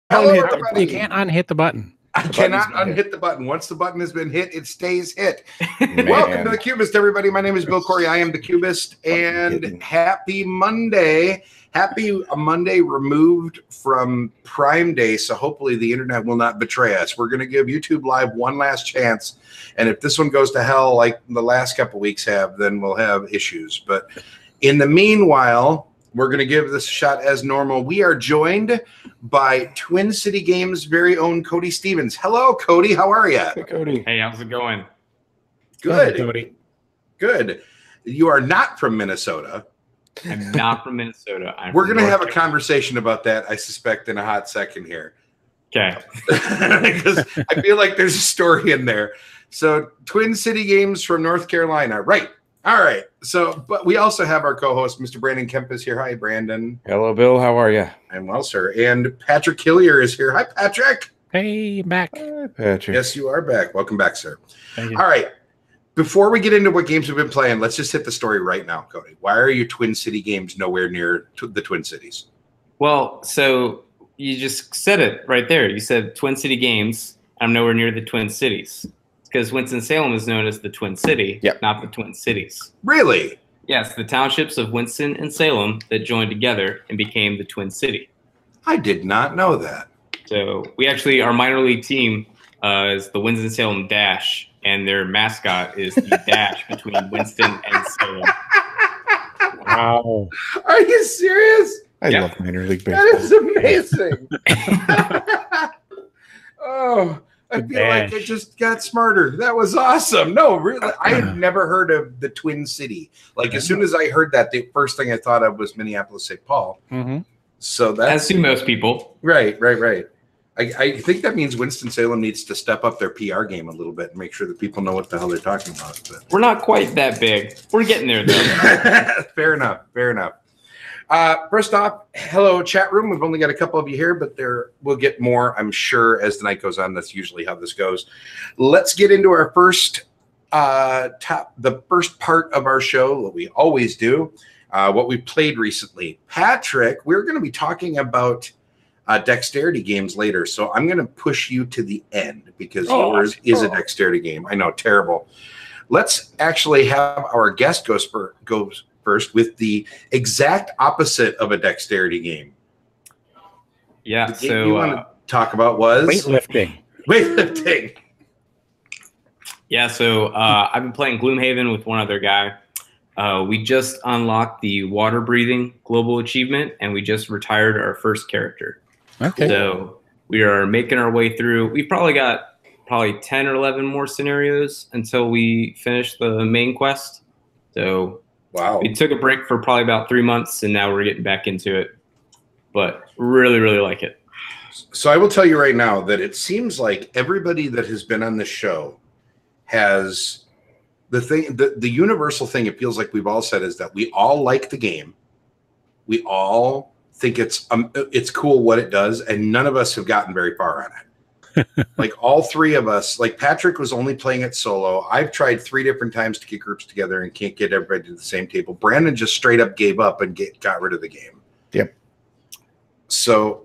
Hello, You everybody. can't unhit the button. I cannot unhit the button. Once the button has been hit, it stays hit. Man. Welcome to the Cubist, everybody. My name is Bill Corey. I am the Cubist, and happy Monday. Happy Monday removed from Prime Day, so hopefully the internet will not betray us. We're going to give YouTube Live one last chance, and if this one goes to hell like the last couple weeks have, then we'll have issues. But in the meanwhile, we're going to give this a shot as normal. We are joined by Twin City Games' very own Cody Stevens. Hello, Cody. How are you? Hey, Cody. Hey, how's it going? Good. Cody. Good. You are not from Minnesota. I'm not from Minnesota. We're going to have a conversation about that, I suspect, in a hot second here. Okay. Because I feel like there's a story in there. So, Twin City Games from North Carolina. Right. All right. So, but we also have our co-host, Mr. Brandon Kemp is here. Hi, Brandon. Hello, Bill. How are you? I'm well, sir. And Patrick Hillier is here. Hi, Patrick. Hey, back. Hi, Patrick. Yes, you are back. Welcome back, sir. Thank you. All right. Before we get into what games we've been playing, let's just hit the story right now, Cody. Why are your Twin City Games nowhere near the Twin Cities? Well, so you just said it right there. You said Twin City Games. I'm nowhere near the Twin Cities because Winston-Salem is known as the Twin City, not the Twin Cities. Really? Yes, the townships of Winston and Salem that joined together and became the Twin City. I did not know that. So we actually, our minor league team is the Winston-Salem Dash, and their mascot is the dash between Winston and Salem. Wow. Are you serious? I love minor league baseball. That is amazing. Oh, I feel like I just got smarter. That was awesome. No, really, I had never heard of the Twin City. Like, as soon as I heard that, the first thing I thought of was Minneapolis, St. Paul. Mm-hmm. So that's as do most people. Right. I think that means Winston-Salem needs to step up their PR game a little bit and make sure that people know what the hell they're talking about. But. We're not quite that big. We're getting there, though. Fair enough. First off, hello, chat room. We've only got a couple of you here, but we'll get more, I'm sure, as the night goes on. That's usually how this goes. Let's get into our first the first part of our show, what we always do, what we played recently. Patrick, we're going to be talking about dexterity games later, so I'm going to push you to the end because yours is a dexterity game. I know, terrible. Let's actually have our guest go first with the exact opposite of a dexterity game. Yeah, the game you want to talk about was weightlifting. Yeah, so I've been playing Gloomhaven with one other guy. We just unlocked the water breathing global achievement, and we just retired our first character. Okay. So we are making our way through. We've probably got 10 or 11 more scenarios until we finish the main quest. So wow, we took a break for probably about 3 months, and now we're getting back into it. But really, really like it. So I will tell you right now that it seems like everybody that has been on this show has the universal thing. It feels like we've all said is that we all like the game. We all think it's cool what it does, and none of us have gotten very far on it. Like all three of us, like Patrick was only playing it solo. I've tried 3 different times to get groups together and can't get everybody to the same table. Brandon just straight up gave up and got rid of the game. Yep. So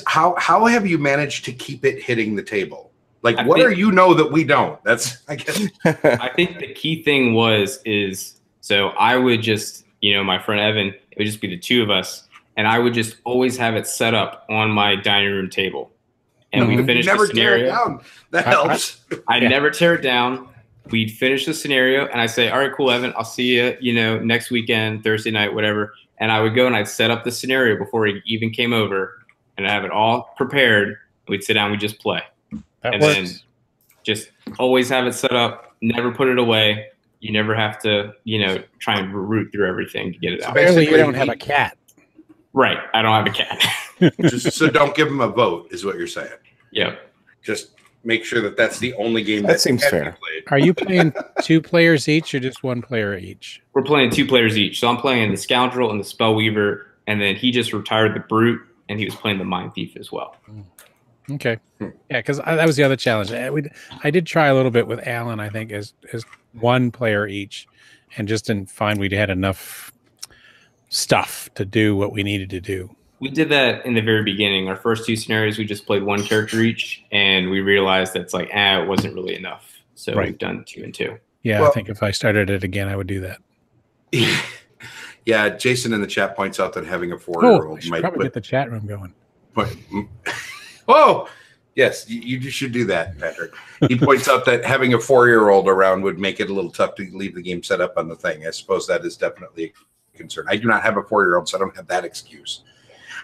how have you managed to keep it hitting the table? Like, what are that we don't? That's, I guess. I think the key thing is so I would just, my friend Evan, it would just be the two of us, and I would just always have it set up on my dining room table. And we'd finish the scenario. Tear it down. That helps. I'd never tear it down. We'd finish the scenario, and I'd say, all right, cool, Evan, I'll see you, next weekend, Thursday night, whatever. And I would go and I'd set up the scenario before he even came over, and I'd have it all prepared. We'd sit down, we'd just play. Then just always have it set up, never put it away. You never have to, try and root through everything to get it out. Apparently you don't have a cat. Right. I don't have a cat. So don't give him a vote is what you're saying. Yep. Just make sure that that's the only game that seems fair. Played. Are you playing 2 players each or just 1 player each? We're playing 2 players each. So I'm playing the Scoundrel and the Spellweaver, and then he just retired the Brute, and he was playing the Mind Thief as well. Okay. Yeah, because that was the other challenge. I did try a little bit with Alan, I think, as 1 player each, and just didn't find we'd had enough stuff to do what we needed to do. We did that in the very beginning. Our first 2 scenarios, we just played 1 character each, and we realized that's like, it wasn't really enough. So Right. we've done 2 and 2. Yeah, Well, I think if I started it again, I would do that. Yeah, Jason in the chat points out that having a Oh, I 4-year-old should might probably get the chat room going. Oh, yes, you should do that, Patrick. He points out that having a 4-year-old around would make it a little tough to leave the game set up on the thing. I suppose that is definitely a concern. I do not have a 4-year-old, so I don't have that excuse.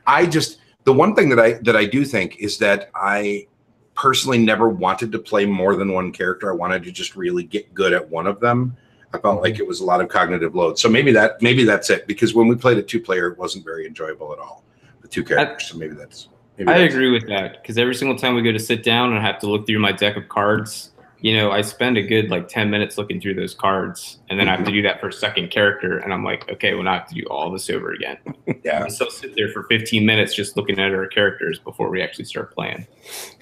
The one thing that I do think is that I personally never wanted to play more than one character. I wanted to just really get good at one of them. I felt like it was a lot of cognitive load. So maybe that's it, because when we played a 2-player, it wasn't very enjoyable at all. The 2 characters. So maybe that's I agree with that, because every single time we go to sit down and I have to look through my deck of cards, I spend a good 10 minutes looking through those cards, and then I have to do that for a second character, and I'm like, okay, well, now I have to do all this over again. Yeah. I still sit there for 15 minutes just looking at our characters before we actually start playing.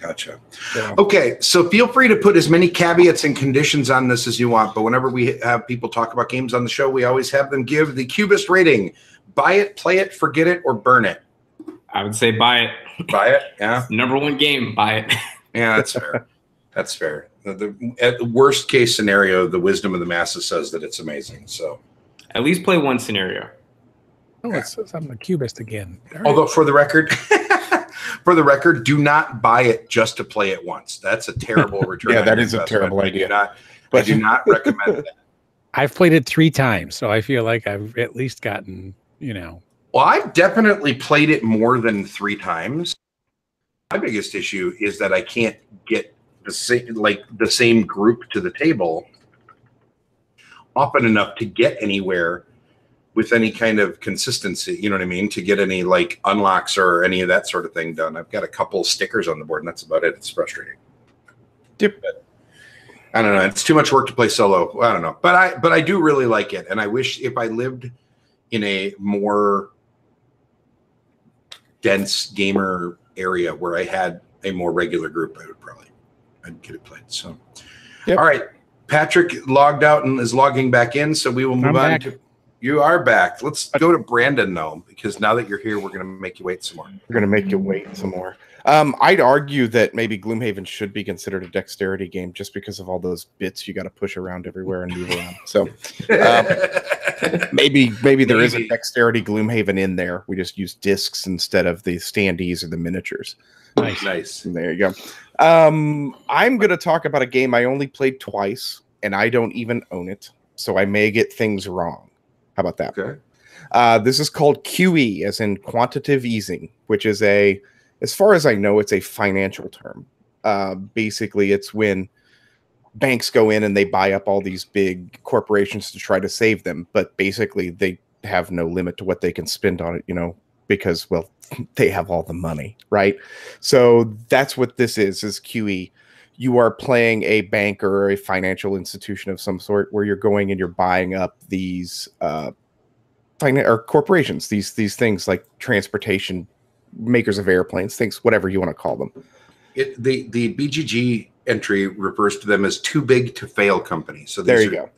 Gotcha. Yeah. Okay, so feel free to put as many caveats and conditions on this as you want, but whenever we have people talk about games on the show, we always have them give the Cubist rating. Buy it, play it, forget it, or burn it. I would say buy it. Buy it, yeah. #1 game, buy it. Yeah, that's fair. That's fair. At the worst case scenario, the wisdom of the masses says that it's amazing. So at least play 1 scenario. Oh, I'm a Cubist again. Although for the record, do not buy it just to play it once. That's a terrible return. Yeah, that is a terrible idea. I do not recommend that. I've played it 3 times, so I feel like I've at least gotten, Well, I've definitely played it more than 3 times. My biggest issue is that I can't get the same group to the table often enough to get anywhere with any kind of consistency. You know what I mean? To get any unlocks or any of that sort of thing done. I've got a couple stickers on the board, and that's about it. It's frustrating. Yep. But I don't know. It's too much work to play solo. I don't know, but I do really like it, and I wish if I lived in a more dense gamer area where I had a more regular group, I'd get it played. So, yep. All right, Patrick logged out and is logging back in, so we will move on to. You are back. Let's go to Brandon though, because now that you're here, we're going to make you wait some more. We're going to make you wait some more. I'd argue that maybe Gloomhaven should be considered a dexterity game just because of all those bits you got to push around everywhere and move around. So maybe there is a dexterity Gloomhaven in there. We just use discs instead of the standees or the miniatures. Nice. There you go. I'm going to talk about a game I only played twice, and I don't even own it, so I may get things wrong. How about that? Okay. This is called QE, as in quantitative easing, which is as far as I know, it's a financial term. Basically, it's when banks go in and they buy up all these big corporations to try to save them, but basically they have no limit to what they can spend on it, because, well, they have all the money, right? So that's what this is QE. You are playing a bank or a financial institution of some sort where you're going and you're buying up these or corporations, these things like transportation, makers of airplanes, things, whatever you want to call them. The BGG entry refers to them as too big to fail companies. So there you go.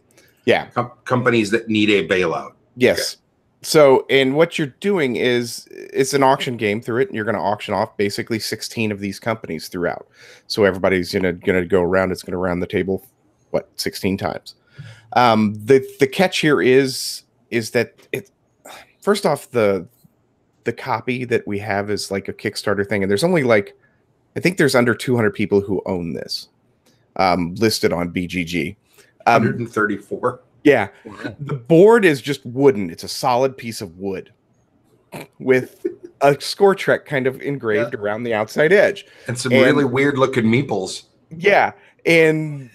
Yeah. Companies that need a bailout. Yes. Okay. So, and what you're doing is it's an auction game through it, and you're going to auction off basically 16 of these companies throughout. So everybody's going to go around. It's going to round the table, 16 times. The catch here is that it. First off, the copy that we have is like a Kickstarter thing, and there's only I think there's under 200 people who own this, listed on BGG. 134. Yeah. The board is just wooden. It's a solid piece of wood with a score trek kind of engraved around the outside edge. And some really weird looking meeples. Yeah. And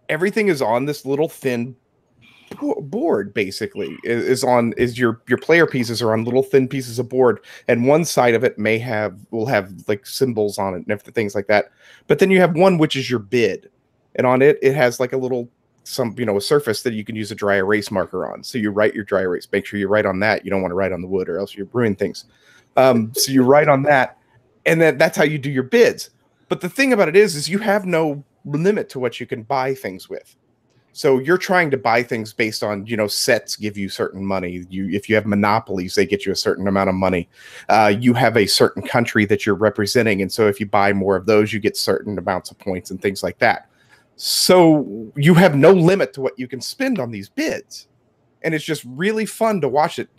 everything is on this little thin board, basically. Your player pieces are on little thin pieces of board, and one side of it will have symbols on it and things like that. But then you have one which is your bid. And on it has a little a surface that you can use a dry erase marker on. So you write your dry erase. Make sure you write on that. You don't want to write on the wood or else you ruin things. So you write on that, and that's how you do your bids. But the thing about it is you have no limit to what you can buy things with. So you're trying to buy things based on, sets give you certain money. If you have monopolies, they get you a certain amount of money. You have a certain country that you're representing. And so if you buy more of those, you get certain amounts of points and things like that. So you have no limit to what you can spend on these bids. And it's just really fun to watch it.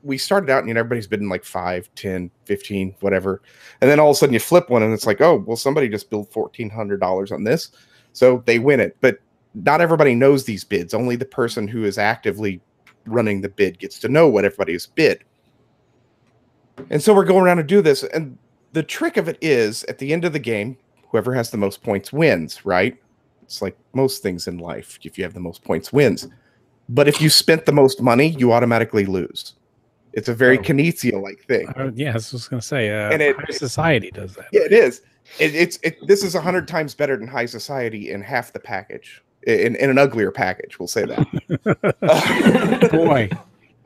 We started out and everybody's bidding like 5, 10, 15, whatever. And then all of a sudden you flip one and it's like, oh, well, somebody just billed $1,400 on this. So they win it. But not everybody knows these bids. Only the person who is actively running the bid gets to know what everybody has bid. And so we're going around to do this. And the trick of it is, at the end of the game, whoever has the most points wins, right? It's like most things in life. If you have the most points, wins. But if you spent the most money, you automatically lose. It's a very Knizia-like thing. Yeah, I was just going to say, and High Society does that. Yeah, it is. This is 100 times better than High Society in half the package. In an uglier package, we'll say that. Boy.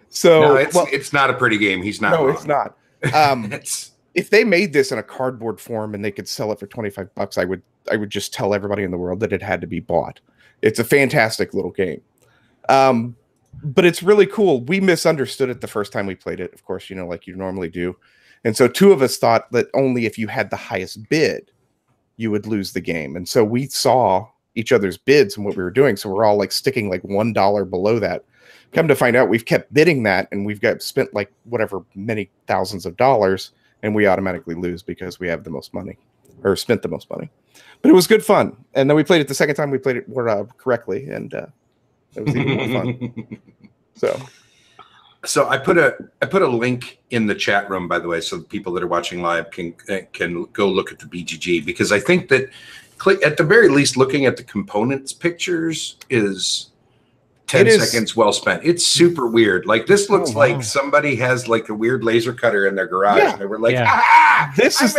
So no, it's not a pretty game. He's not. No, wrong. It's not. If they made this in a cardboard form and they could sell it for $25, I would just tell everybody in the world that it had to be bought. It's a fantastic little game. But it's really cool. We misunderstood it the first time we played it, of course, like you normally do. And so two of us thought that only if you had the highest bid, you would lose the game. And so we saw each other's bids and what we were doing. So we're all like sticking like $1 below that. Come to find out, we've kept bidding that and we've spent like whatever many thousands of dollars, and we automatically lose because we have the most money or spent the most money. But it was good fun. And then we played it the second time we played it correctly, and it was even more fun. So I put a link in the chat room, by the way, so the people that are watching live can go look at the BGG, because I think that at the very least, looking at the components pictures is 10 seconds well spent. It's super weird. Like this looks like somebody has like a weird laser cutter in their garage. And they were like, this is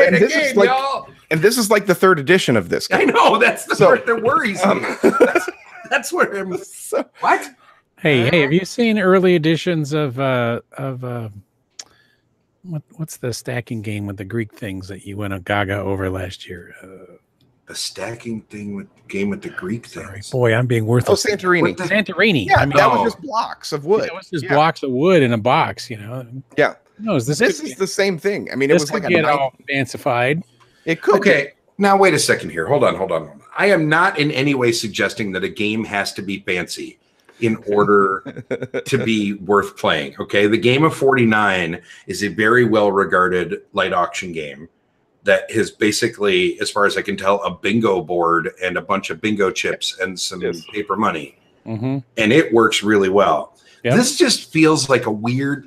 like the third edition of this game. I know, that's the part that worries me. That's where I'm what? Hey, have you seen early editions of what's the stacking game with the Greek things that you went a gaga over last year? A stacking game with the Greek things. Boy, I'm being worthless. Oh, Santorini. Santorini. Yeah, that was just blocks of wood. That was just blocks of wood in a box, Yeah. No, this is the same thing. I mean, it was like all fancified. It could. Okay. Now wait a second here. Hold on. I am not in any way suggesting that a game has to be fancy in order to be worth playing. Okay. The Game of 49 is a very well regarded light auction game that is basically, as far as I can tell, a bingo board and a bunch of bingo chips and some paper money. Mm-hmm. And it works really well. Yep. This just feels like a weird,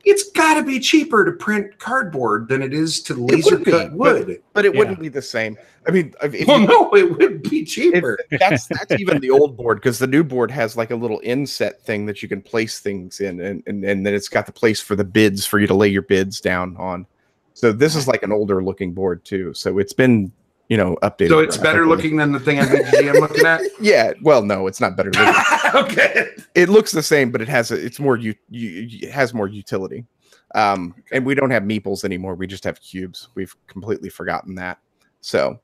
it's got to be cheaper to print cardboard than it is to laser cut wood. But it wouldn't be the same. I mean, no, it would be cheaper. That's even the old board, because the new board has like a little inset thing that you can place things in, and then it's got the place for the bids for you to lay your bids down on. So this is like an older looking board too. So it's been, updated. So it's better looking than the thing I'm looking at? Yeah. Well, no, it's not better looking. Okay. It looks the same, but it has more utility. And we don't have meeples anymore. We just have cubes. We've completely forgotten that. So,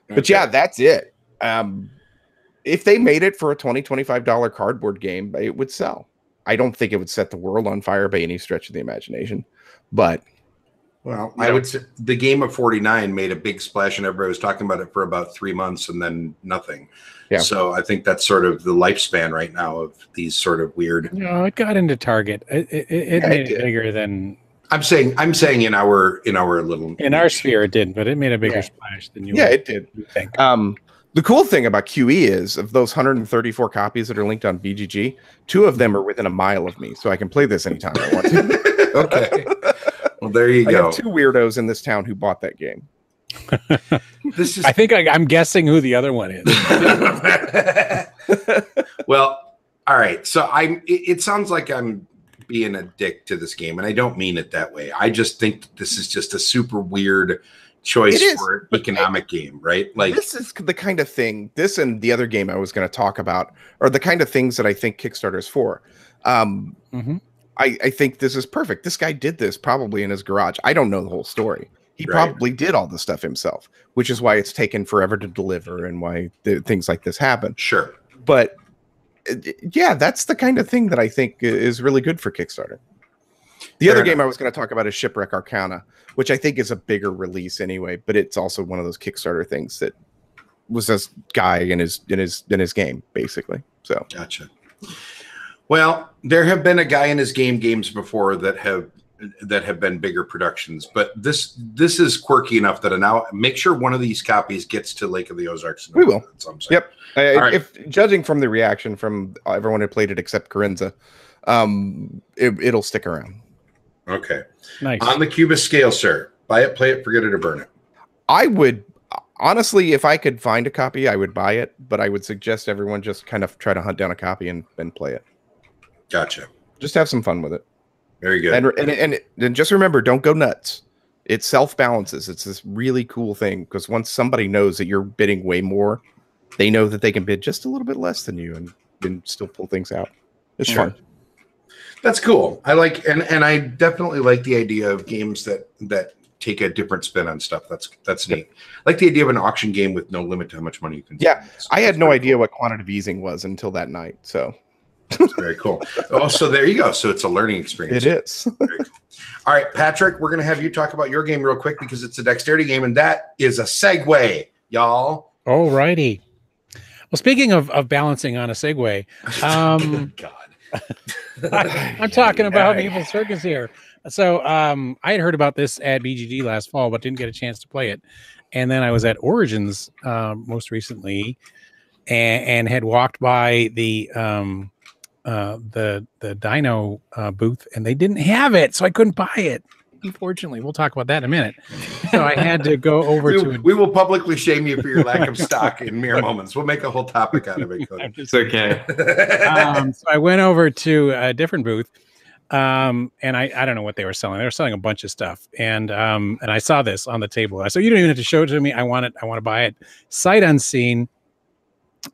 but yeah, that's it. If they made it for a $20-$25 cardboard game, it would sell. I don't think it would set the world on fire by any stretch of the imagination, but well, I would say the Game of 49 made a big splash, and everybody was talking about it for about 3 months and then nothing. Yeah. So I think that's sort of the lifespan right now of these sort of weird. No, it got into Target. It made it bigger than. I'm saying in our little our sphere it did, but it made a bigger splash than you. Yeah, it did. Think. The cool thing about QE is, of those 134 copies that are linked on BGG, 2 of them are within a mile of me, so I can play this anytime I want to. Okay. Well, there you go. I have 2 weirdos in this town who bought that game. I think I'm guessing who the other one is. Well, all right. So it sounds like I'm being a dick to this game, and I don't mean it that way. I just think this is just a super weird choice for an economic game, right? Like, this is the kind of thing. This and the other game I was going to talk about are the kind of things that I think Kickstarter's for. I think this is perfect. This guy did this probably in his garage. I don't know the whole story. He probably did all the stuff himself, which is why it's taken forever to deliver and why things like this happen. Sure. But yeah, that's the kind of thing that I think is really good for Kickstarter. The other game I was going to talk about is Shipwreck Arcana, which I think is a bigger release anyway, but it's also one of those Kickstarter things that was this guy in his game, basically. So gotcha. Well, there have been a guy in his games before that have been bigger productions, but this is quirky enough that now make sure one of these copies gets to Lake of the Ozarks. We will. Yep. Right. If judging from the reaction from everyone who played it except Corinza, it'll stick around. Okay. Nice. On the Cubist scale, sir. Buy it, play it, forget it, or burn it. I would honestly, if I could find a copy, I would buy it, but I would suggest everyone just kind of try to hunt down a copy and play it. Gotcha. Just have some fun with it. Very good. And just remember, don't go nuts. It self-balances. It's this really cool thing because once somebody knows that you're bidding way more, they know that they can bid just a little bit less than you and still pull things out. It's fun. That's cool. I like and I definitely like the idea of games that take a different spin on stuff. That's neat. I like the idea of an auction game with no limit to how much money you can spend. That's I had no idea what quantitative easing was until that night. So that's very cool. Oh, so there you go. So it's a learning experience. It is. Very cool. All right, Patrick, we're gonna have you talk about your game real quick because it's a dexterity game, and that is a segue, y'all. All righty. Well, speaking of balancing on a segue, God. I'm talking about Maple Circus here. So I had heard about this at BGG last fall, but didn't get a chance to play it. And then I was at Origins most recently, and had walked by the Dino booth, and they didn't have it, so I couldn't buy it. Unfortunately, we'll talk about that in a minute. So I had to go over we will publicly shame you for your lack of stock in mere moments. We'll make a whole topic out of it, Cody. It's okay. So I went over to a different booth, and I don't know what they were selling. They were selling a bunch of stuff, and I saw this on the table. I said, "You don't even have to show it to me. I want it. I want to buy it sight unseen,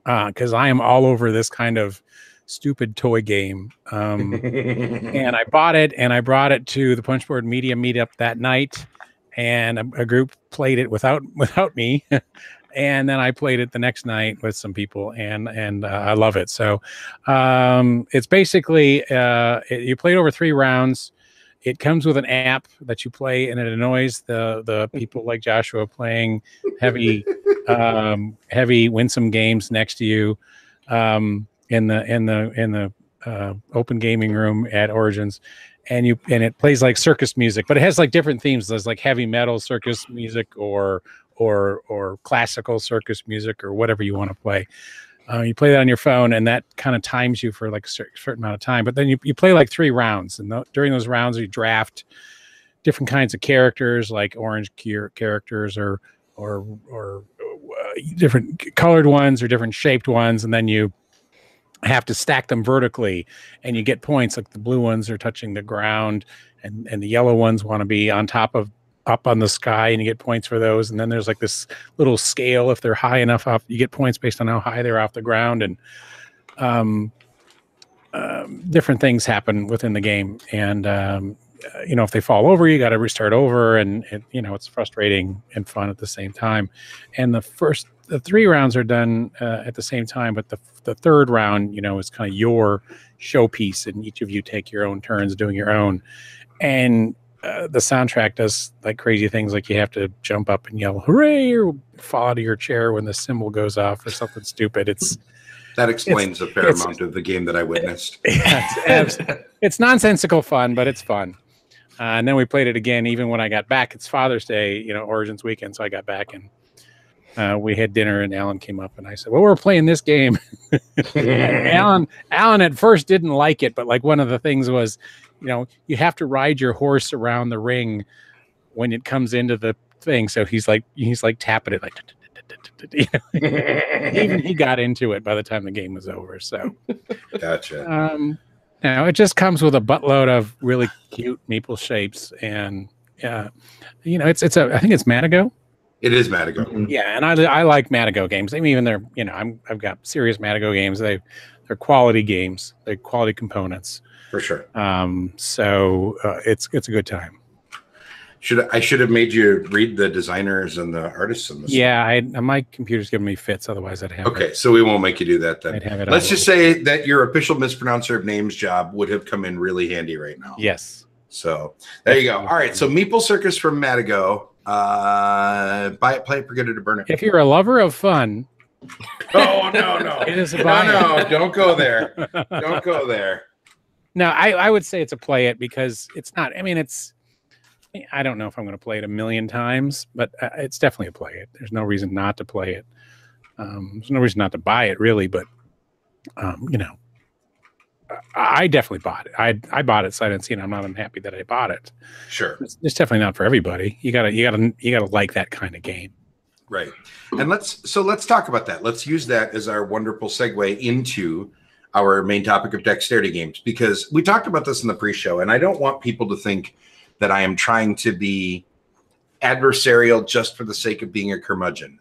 because I am all over this kind of stupid toy game." And I bought it, and I brought it to the Punchboard Media meetup that night, and a group played it without me. And then I played it the next night with some people, and I love it. So it's basically you play it over 3 rounds. It comes with an app that you play, and it annoys the people like Joshua playing heavy winsome games next to you in the open gaming room at Origins. And it plays like circus music, but it has like different themes. There's like heavy metal circus music or classical circus music or whatever you want to play. You play that on your phone, and that kind of times you for like a certain amount of time. But then you play like 3 rounds, and during those rounds you draft different kinds of characters, like orange characters or different colored ones or different shaped ones, and then you have to stack them vertically, and you get points. Like the blue ones are touching the ground, and the yellow ones want to be on top of up on the sky, and you get points for those. And then there's like this little scale. If they're high enough up, you get points based on how high they're off the ground. And different things happen within the game. And if they fall over, you got to restart over, and it's frustrating and fun at the same time. And the 3 rounds are done at the same time, but the third round, is kind of your showpiece, and each of you take your own turns doing your own. And the soundtrack does like crazy things, like you have to jump up and yell "hooray" or fall out of your chair when the cymbal goes off or something stupid. That explains a fair amount of the game that I witnessed. It's nonsensical fun, but it's fun. And then we played it again, even when I got back. It's Father's Day, Origins weekend, so I got back, and we had dinner, and Alan came up, and I said, "Well, we're playing this game." Alan at first didn't like it, but like one of the things was, you have to ride your horse around the ring when it comes into the thing. So he's like tapping it like. Even he got into it by the time the game was over. So, gotcha. It just comes with a buttload of really cute meeple shapes, and I think it's Matago. It is Matago. Yeah, and I like Matago games. I mean, even they're I've got serious Matago games. They're quality games. They're quality components for sure. So it's a good time. I should have made you read the designers and the artists in this. Yeah, my computer's giving me fits. Otherwise, I'd have. Okay, so we won't make you do that then. I'd have it. Let's just say that your official mispronouncer of names job would have come in really handy right now. Yes. So there you go. All right. So Meeple Circus from Madigo. Buy it, play it, forget it, or burn it. If you're a lover of fun. Oh no! It is a no! Don't go there. Don't go there. No, I would say it's a play it because it's not. I mean, I don't know if I'm going to play it a million times, but it's definitely a play it. There's no reason not to play it. There's no reason not to buy it, really. But you know, I definitely bought it. I bought it sight unseen. I'm not unhappy that I bought it. Sure, it's definitely not for everybody. You gotta like that kind of game, right? And let's talk about that. Let's use that as our wonderful segue into our main topic of dexterity games, because we talked about this in the pre-show, and I don't want people to think that I am trying to be adversarial just for the sake of being a curmudgeon.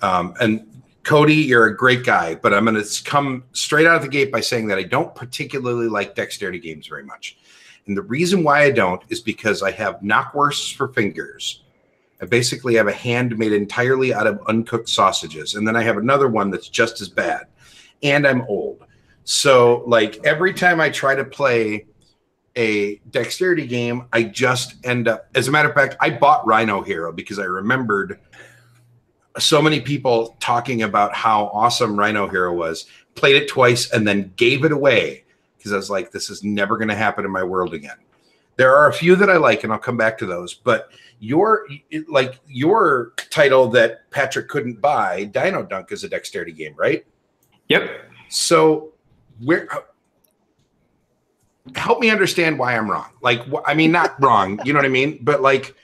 And Cody, you're a great guy, but I'm going to come straight out of the gate by saying that I don't particularly like dexterity games very much. And the reason why I don't is because I have knockwursts for fingers. I basically have a hand made entirely out of uncooked sausages. And then I have another one that's just as bad. And I'm old. So like every time I try to play a dexterity game, I just end up, as a matter of fact, I bought Rhino Hero because I remembered so many people talking about how awesome Rhino Hero was, played it twice, and then gave it away because I was like, this is never going to happen in my world again. There are a few that I like, and I'll come back to those, but your title that Patrick couldn't buy, Dino Dunk, is a dexterity game, right? Yep. So help me understand why I'm wrong. Like, I mean, not wrong, you know what I mean? But like,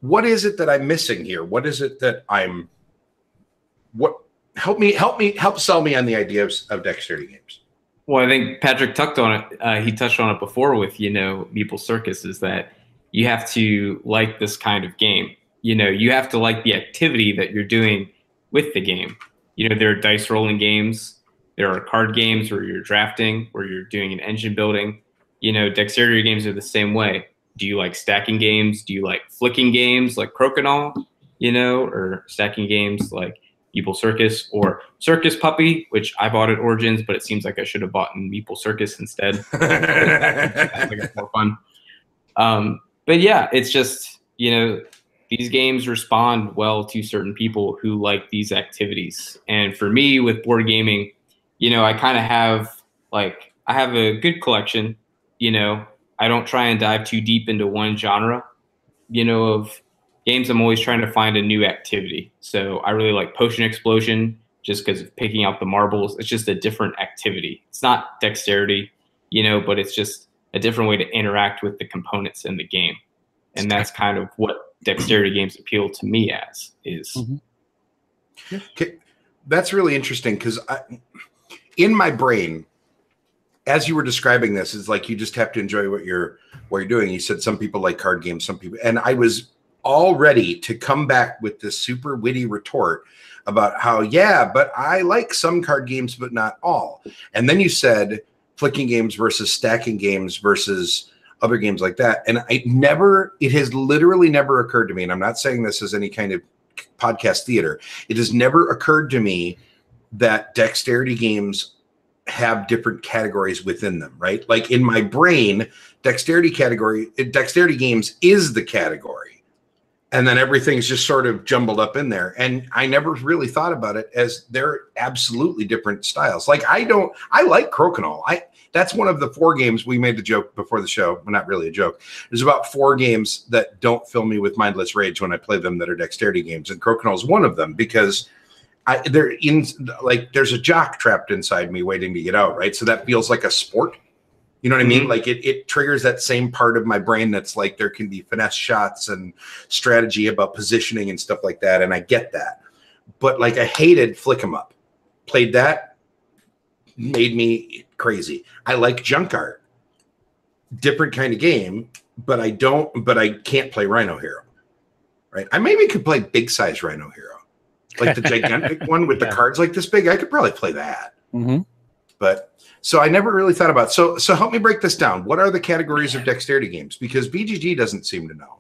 what is it that I'm missing here? What is it that help sell me on the idea of dexterity games. Well, I think Patrick touched on it. He touched on it before with, Meeple Circus, is that you have to like this kind of game. You have to like the activity that you're doing with the game. There are dice rolling games. There are card games where you're drafting, where you're doing an engine building. Dexterity games are the same way. Do you like stacking games? Do you like flicking games like Crokinole, or stacking games like Meeple Circus or Circus Puppy, which I bought at Origins, but it seems like I should have bought in Meeple Circus instead. I think it's more fun. But yeah, it's just, these games respond well to certain people who like these activities. And for me with board gaming, I kind of have I have a good collection, I don't try and dive too deep into one genre, of games. I'm always trying to find a new activity. So I really like Potion Explosion just because of picking out the marbles. It's just a different activity. It's not dexterity, but it's just a different way to interact with the components in the game. And that's kind of what dexterity games appeal to me as is. Mm-hmm. Okay. That's really interesting because in my brain, as you were describing this, it's like you just have to enjoy what you're doing. You said some people like card games, some people, and I was all ready to come back with this super witty retort about how, yeah, but I like some card games, but not all. And then you said flicking games versus stacking games versus other games like that. And it has literally never occurred to me, and I'm not saying this as any kind of podcast theater, it has never occurred to me that dexterity games have different categories within them, right? Like in my brain, dexterity games is the category. And then everything's just sort of jumbled up in there. And I never really thought about it as they're absolutely different styles. Like I like Crokinole. That's one of the 4 games we made the joke before the show. Well, not really a joke. There's about 4 games that don't fill me with mindless rage when I play them that are dexterity games. And Crokinole is one of them because there's a jock trapped inside me waiting to get out, right? So that feels like a sport. You know what I mean? Like it triggers that same part of my brain that's like there can be finesse shots and strategy about positioning and stuff like that, and I get that. But like I hated Flick 'em Up. Played that, made me crazy. I like Junk Art. Different kind of game, but I can't play Rhino Hero. Right? I maybe could play big size Rhino Hero. Like the gigantic one with the cards like this big, I could probably play that. Mm-hmm. But so I never really thought about it. So help me break this down. What are the categories of dexterity games? Because BGG doesn't seem to know.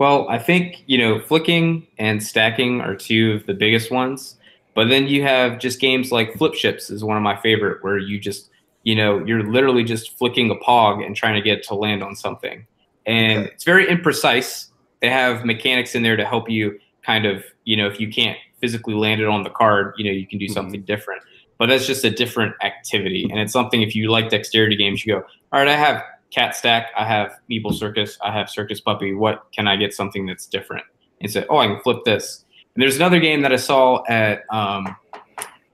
Well, I think, flicking and stacking are two of the biggest ones. But then you have just games like Flip Ships is one of my favorite, where you just, you're literally just flicking a pog and trying to get it to land on something. And it's very imprecise. They have mechanics in there to help you kind of, if you can't physically land it on the card, you can do something different. But that's just a different activity. And it's something, if you like dexterity games, you go, all right, I have Cat Stack, I have Meeple Circus, I have Circus Puppy. What can I get something that's different? And say, oh, I can flip this. And there's another game that I saw at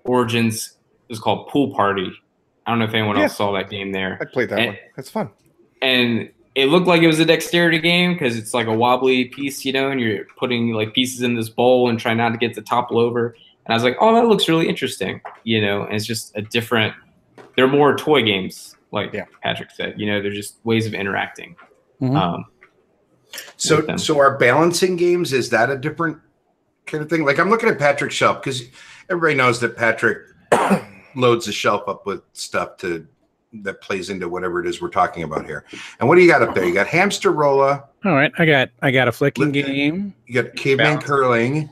Origins. It was called Pool Party. I don't know if anyone else saw that game there. I played that one. That's fun. And it looked like it was a dexterity game because it's like a wobbly piece, and you're putting like pieces in this bowl and trying not to get to topple over. And I was like, oh, that looks really interesting, and it's just a different. They're more toy games, like Patrick said. They're just ways of interacting. So our balancing games, is that a different kind of thing? Like I'm looking at Patrick's shelf because everybody knows that Patrick loads the shelf up with stuff that plays into whatever it is we're talking about here. And what do you got up there? You got Hamster Rolla. All right, I got a flicking game. You got Caveman Curling.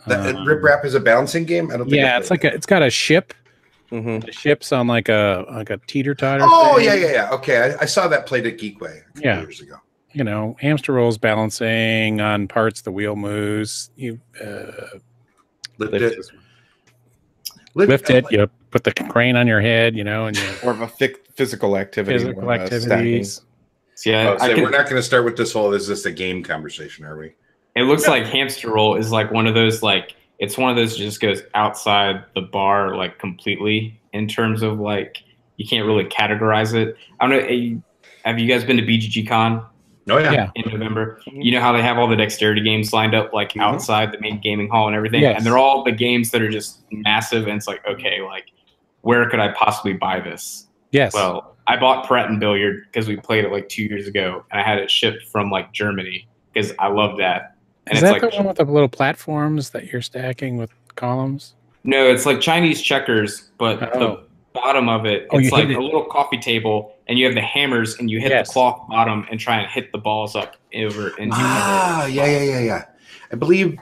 Rip Rap is a balancing game. I don't think. Yeah, it's got a ship. The ship's on like a teeter totter. Oh thing. Yeah. Okay, I saw that played at Geekway a couple years ago. Hamster rolls balancing on parts. The wheel moves. You lift it. You put the crane on your head. And you more of a physical activity. Physical activities. Yeah, we're not going to start with this whole. Is this a game conversation? Are we? It looks like Hamster Roll is like one of those it's one of those that just goes outside the bar like completely in terms of like you can't really categorize it. I don't know. Have you guys been to BGG Con? Oh yeah. In November. You know how they have all the dexterity games lined up like outside the main gaming hall and everything, and they're all the games that are just massive. And it's like, okay, like where could I possibly buy this? Yes. Well, I bought Pratt & Billiard because we played it like 2 years ago, and I had it shipped from like Germany because I love that. And is that the one with the little platforms that you're stacking with columns? No, it's like Chinese checkers, but the bottom of it, it's like a little coffee table, and you have the hammers, and you hit the cloth bottom and try and hit the balls up over into. Yeah. I believe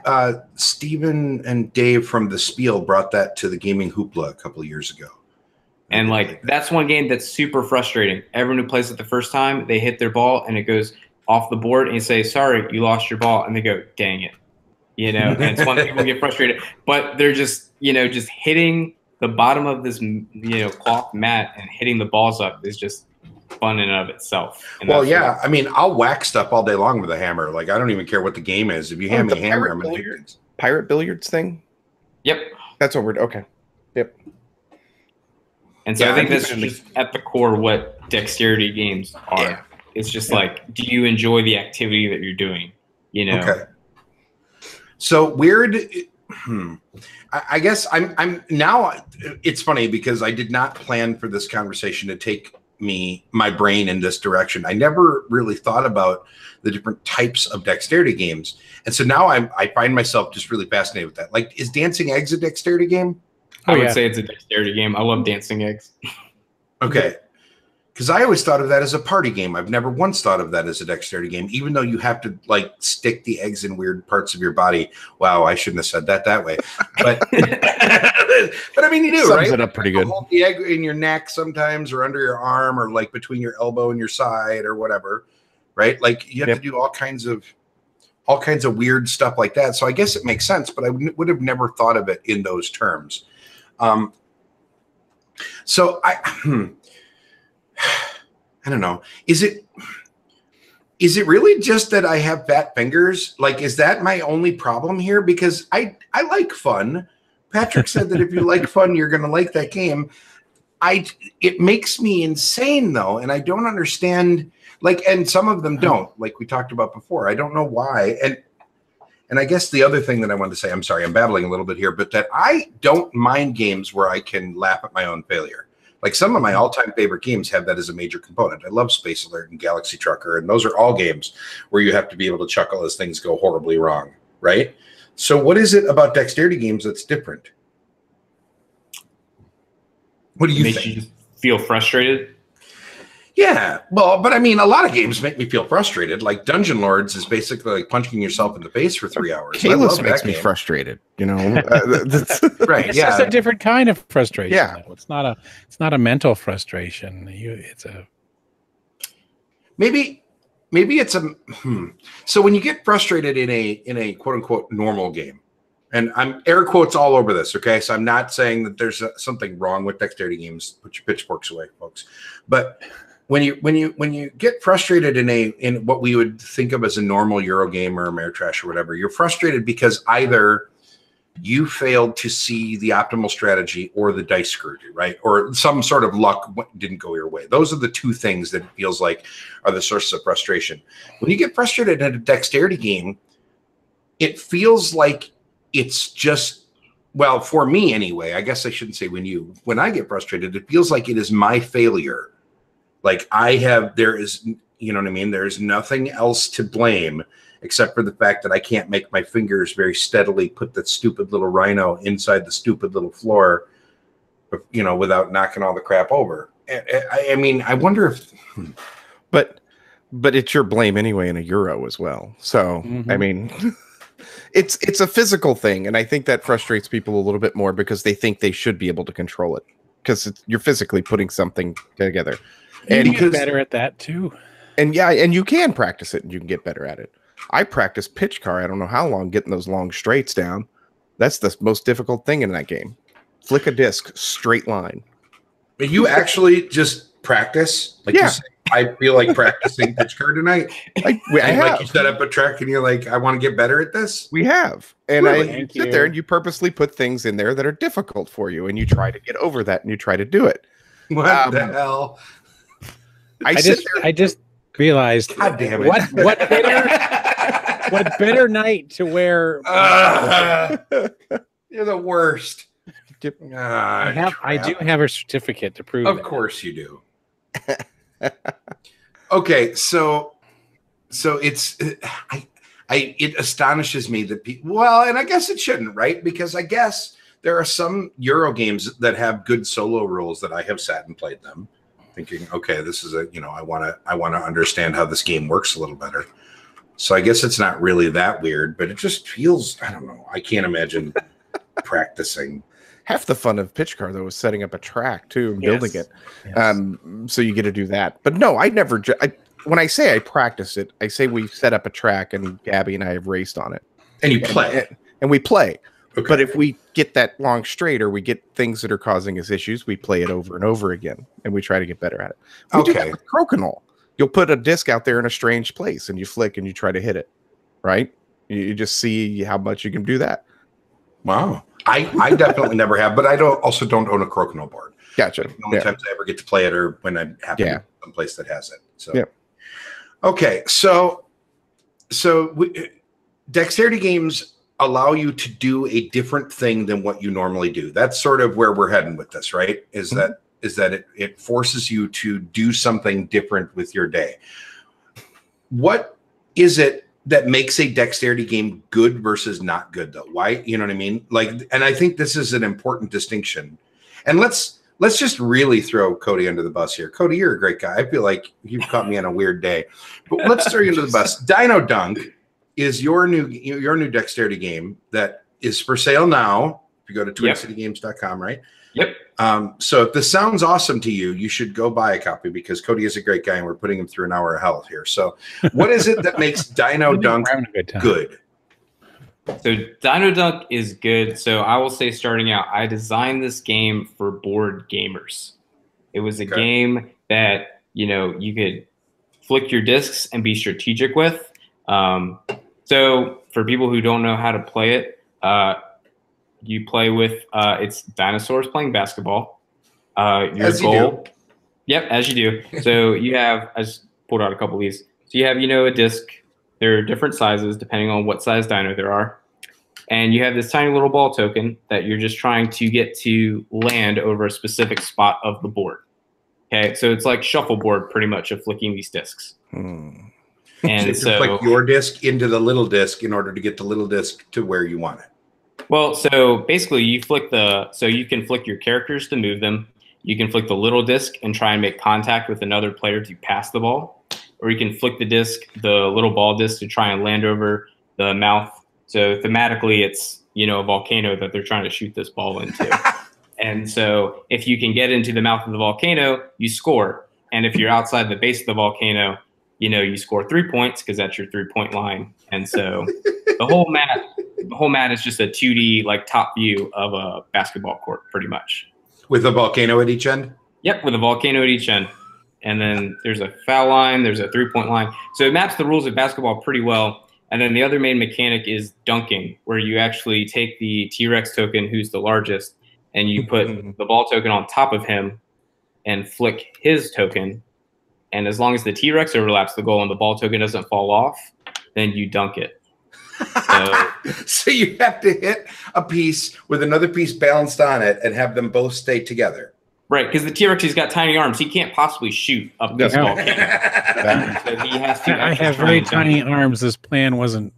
Steven and Dave from the Spiel brought that to the Gaming Hoopla a couple of years ago. And like that's one game that's super frustrating. Everyone who plays it the first time, they hit their ball and it goes off the board, and you say, sorry, you lost your ball. And they go, dang it. And it's one people get frustrated, but they're just, just hitting the bottom of this, cloth mat and hitting the balls up is just fun in and of itself. And well, yeah. I mean, I'll whack stuff all day long with a hammer. Like, I don't even care what the game is. If you hand me a hammer, I'm going to do it. Pirate billiards thing? Yep. That's what we're, okay. Yep. And so I think that's just at the core what dexterity games are. Yeah. It's just like, do you enjoy the activity that you're doing? Okay. So weird. I guess I'm now. It's funny because I did not plan for this conversation to take my brain in this direction. I never really thought about the different types of dexterity games, and so now I find myself just really fascinated with that. Like, is Dancing Eggs a dexterity game? I would say it's a dexterity game. I love Dancing Eggs. Okay. Because I always thought of that as a party game. I've never once thought of that as a dexterity game, even though you have to like stick the eggs in weird parts of your body. Wow, I shouldn't have said that way. But but I mean, you do, Sums right? it up pretty good. Hold the egg in your neck sometimes, or under your arm, or like between your elbow and your side, or whatever, right? Like you have to do all kinds of weird stuff like that. So I guess it makes sense, but I would have never thought of it in those terms. So I don't know. Is it really just that I have fat fingers? Like, is that my only problem here? Because I like fun. Patrick said that if you like fun, you're going to like that game. It makes me insane though. And I don't understand, like, and some of them don't, like we talked about before. I don't know why. And I guess the other thing that I wanted to say, I'm sorry, I'm babbling a little bit here, but that I don't mind games where I can laugh at my own failure. Like some of my all-time favorite games have that as a major component. I love Space Alert and Galaxy Trucker, and those are all games where you have to be able to chuckle as things go horribly wrong, right? So what is it about dexterity games that's different? What do you think? You feel frustrated? Yeah, well, but I mean, a lot of games make me feel frustrated. Like Dungeon Lords is basically like punching yourself in the face for 3 hours. Kalos makes me frustrated. You know, right? It's Yeah, just a different kind of frustration. Yeah. Though. It's not a mental frustration. It's a maybe it's a. So when you get frustrated in a quote unquote normal game, and I'm air quotes all over this, okay? So I'm not saying that there's something wrong with dexterity games. Put your pitchforks away, folks. But when you get frustrated in what we would think of as a normal Euro game or Ameritrash or whatever, you're frustrated because either you failed to see the optimal strategy or the dice screwed you, right? Or some sort of luck didn't go your way. Those are the two things that it feels like are the sources of frustration. When you get frustrated in a dexterity game, it feels like it's just, well, for me anyway, I guess I shouldn't say when I get frustrated, it feels like it is my failure. Like there is, you know what I mean? There's nothing else to blame except for the fact that I can't make my fingers very steadily put that stupid little rhino inside the stupid little floor, you know, without knocking all the crap over. I mean, I wonder if, but it's your blame anyway in a Euro as well. So, I mean, it's a physical thing. And I think that frustrates people a little bit more because they think they should be able to control it because you're physically putting something together. And you get better at that too. And yeah, and you can practice it and you can get better at it. I practiced pitch car. I don't know how long getting those long straights down. That's the most difficult thing in that game. Flick a disc, straight line. But you actually just practice? Like you say, I feel like practicing pitch car tonight. Like you set up a track and you're like, I want to get better at this? We have. And I sit there and you purposely put things in there that are difficult for you and you try to get over that and you try to do it. What the hell? I just realized, God damn it. What better night to wear? You're the worst. I do have a certificate to prove. Of course you do. Okay, so it's it astonishes me that people. Well, and I guess it shouldn't, right? Because I guess there are some Euro games that have good solo rules that I have sat and played them, thinking, okay, this is I want to understand how this game works a little better. So I guess it's not really that weird, but it just feels, I don't know. I can't imagine practicing. Half the fun of pitch car though is setting up a track too and building it. Yes. So you get to do that. But no, when I say I practice it, I say we set up a track and Gabby and I have raced on it. And you play. And we play. Okay. But if we get that long straight or we get things that are causing us issues, we play it over and over again and we try to get better at it. We do that with crokinole. You'll put a disc out there in a strange place and you flick and you try to hit it, right? You just see how much you can do that. Wow. I definitely never have, but I also don't own a crokinole board. Gotcha. The only times I ever get to play it are when I happen to be someplace that has it. So, okay. So dexterity games allow you to do a different thing than what you normally do. That's sort of where we're heading with this, right? Is that it forces you to do something different with your day. What is it that makes a dexterity game good versus not good though? Why, you know what I mean? Like, and I think this is an important distinction. And let's just really throw Cody under the bus here. Cody, you're a great guy. I feel like you've caught me on a weird day, but let's throw you under the bus. Dino Dunk is your new dexterity game that is for sale now. If you go to twincitygames.com, right? Yep. So if this sounds awesome to you, you should go buy a copy because Cody is a great guy and we're putting him through an hour of hell here. So what is it that makes Dino Dunk good? So Dino Dunk is good. So I will say starting out, I designed this game for board gamers. It was a game that, you could flick your discs and be strategic with. So for people who don't know how to play it, you play with it's dinosaurs playing basketball. Your goal, yep, as you do. So you have, I just pulled out a couple of these. So you have, a disc. There are different sizes depending on what size dino there are, and you have this tiny little ball token that you're just trying to get to land over a specific spot of the board. Okay, so it's like shuffleboard, pretty much, of flicking these discs. And so you flick your disc into the little disc in order to get the little disc to where you want it. Well, so basically you flick so you can flick your characters to move them. You can flick the little disc and try and make contact with another player to pass the ball, or you can flick the disc, the little ball disc, to try and land over the mouth. So thematically, it's, you know, a volcano that they're trying to shoot this ball into. And so if you can get into the mouth of the volcano, you score. And if you're outside the base of the volcano, you know, you score 3 points because that's your 3-point line. And so the whole mat is just a 2D like top view of a basketball court, pretty much. With a volcano at each end? Yep, with a volcano at each end. And then there's a foul line, there's a 3-point line. So it maps the rules of basketball pretty well. And then the other main mechanic is dunking, where you actually take the T-Rex token, who's the largest, and you put the ball token on top of him and flick his token. And as long as the T-Rex overlaps the goal and the ball token doesn't fall off, then you dunk it. So you have to hit a piece with another piece balanced on it and have them both stay together. Right, because the T-Rex, he's got tiny arms. He can't possibly shoot up this ball. So he has to. I have very tiny arms. This plan wasn't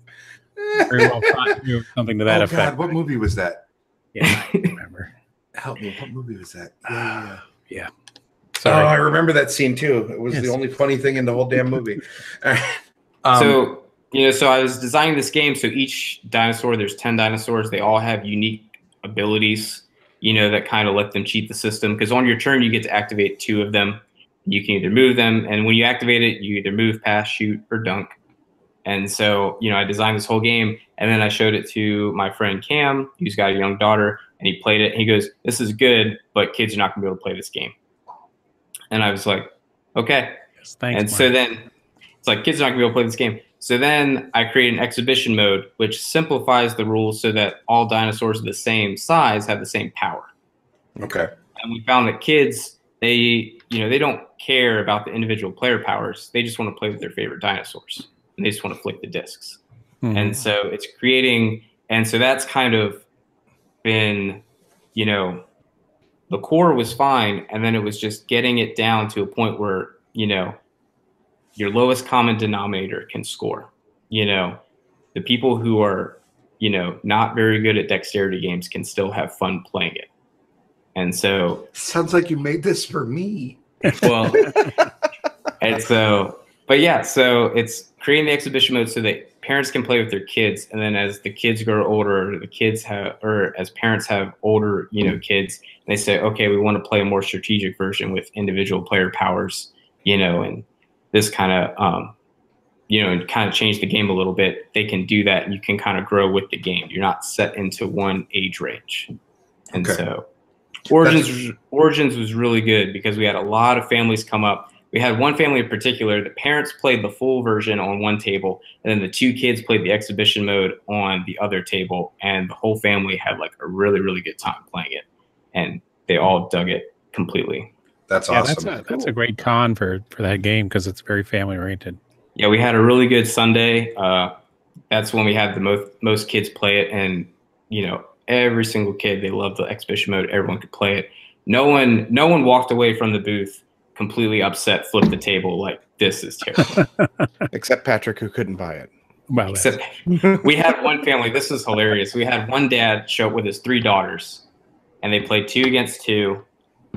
very well thought through. Something to that effect. God, what movie was that? Yeah, I don't remember. Help me. What movie was that? Yeah. Sorry. Oh, I remember that scene too. It was the only funny thing in the whole damn movie. So, you know, so I was designing this game. So each dinosaur, there's 10 dinosaurs. They all have unique abilities, you know, that kind of let them cheat the system. Because on your turn, you get to activate 2 of them. You can either move them, and when you activate it, you either move, pass, shoot, or dunk. And so, you know, I designed this whole game, and then I showed it to my friend Cam, who's got a young daughter, and he played it. And he goes, "This is good, but kids are not going to be able to play this game." And I was like, "Okay." Yes, thanks, and so then it's like, kids are not going to be able to play this game. So then I create an exhibition mode, which simplifies the rules so that all dinosaurs of the same size have the same power. Okay. And we found that kids, they don't care about the individual player powers. They just want to play with their favorite dinosaurs, and they just want to flick the discs. And so it's creating, and so that's kind of been, you know, the core was fine, and then it was just getting it down to a point where, you know, your lowest common denominator can score. You know, the people who are, you know, not very good at dexterity games can still have fun playing it. And so sounds like you made this for me. Well, and so, but yeah, so it's creating the exhibition mode so that parents can play with their kids. And then as the kids grow older, the kids have, or as parents have older, you know, kids, they say, okay, we want to play a more strategic version with individual player powers, you know, and this kind of, you know, and kind of change the game a little bit. They can do that, and you can kind of grow with the game. You're not set into one age range. And so Origins was really good because we had a lot of families come up. We had one family in particular, the parents played the full version on one table, and then the 2 kids played the exhibition mode on the other table, and the whole family had like a really, really good time playing it, and they all dug it completely. That's awesome. That's a great con for that game because it's very family oriented. Yeah, we had a really good Sunday. That's when we had the most kids play it, and you know, every single kid, they loved the exhibition mode. Everyone could play it. No one walked away from the booth completely upset, flipped the table like, this is terrible. Except Patrick, who couldn't buy it. Well, except we had one family. This is hilarious. We had one dad show up with his 3 daughters, and they played 2 against 2.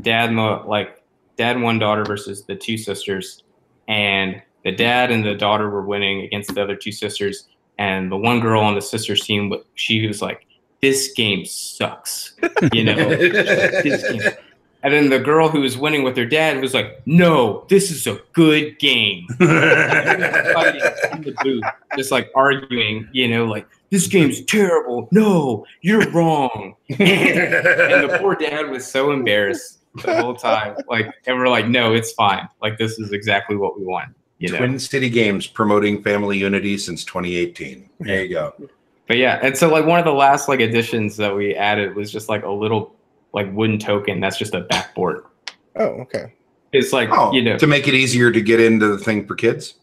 Dad and one daughter versus the 2 sisters, and the dad and the daughter were winning against the other 2 sisters. And the one girl on the sisters team, she was like, "This game sucks," you know. This game. And then the girl who was winning with her dad was like, "No, this is a good game." Fighting in the booth, just like arguing, you know, like, "This game's terrible. No, you're wrong." And the poor dad was so embarrassed the whole time. Like, and we're like, "No, it's fine. Like, this is exactly what we want." You know? Twin City Games promoting family unity since 2018. There you go. But yeah, and so like one of the last like additions that we added was just like a little like wooden token that's just a backboard. Oh, okay. It's like, you know, to make it easier to get into the thing for kids.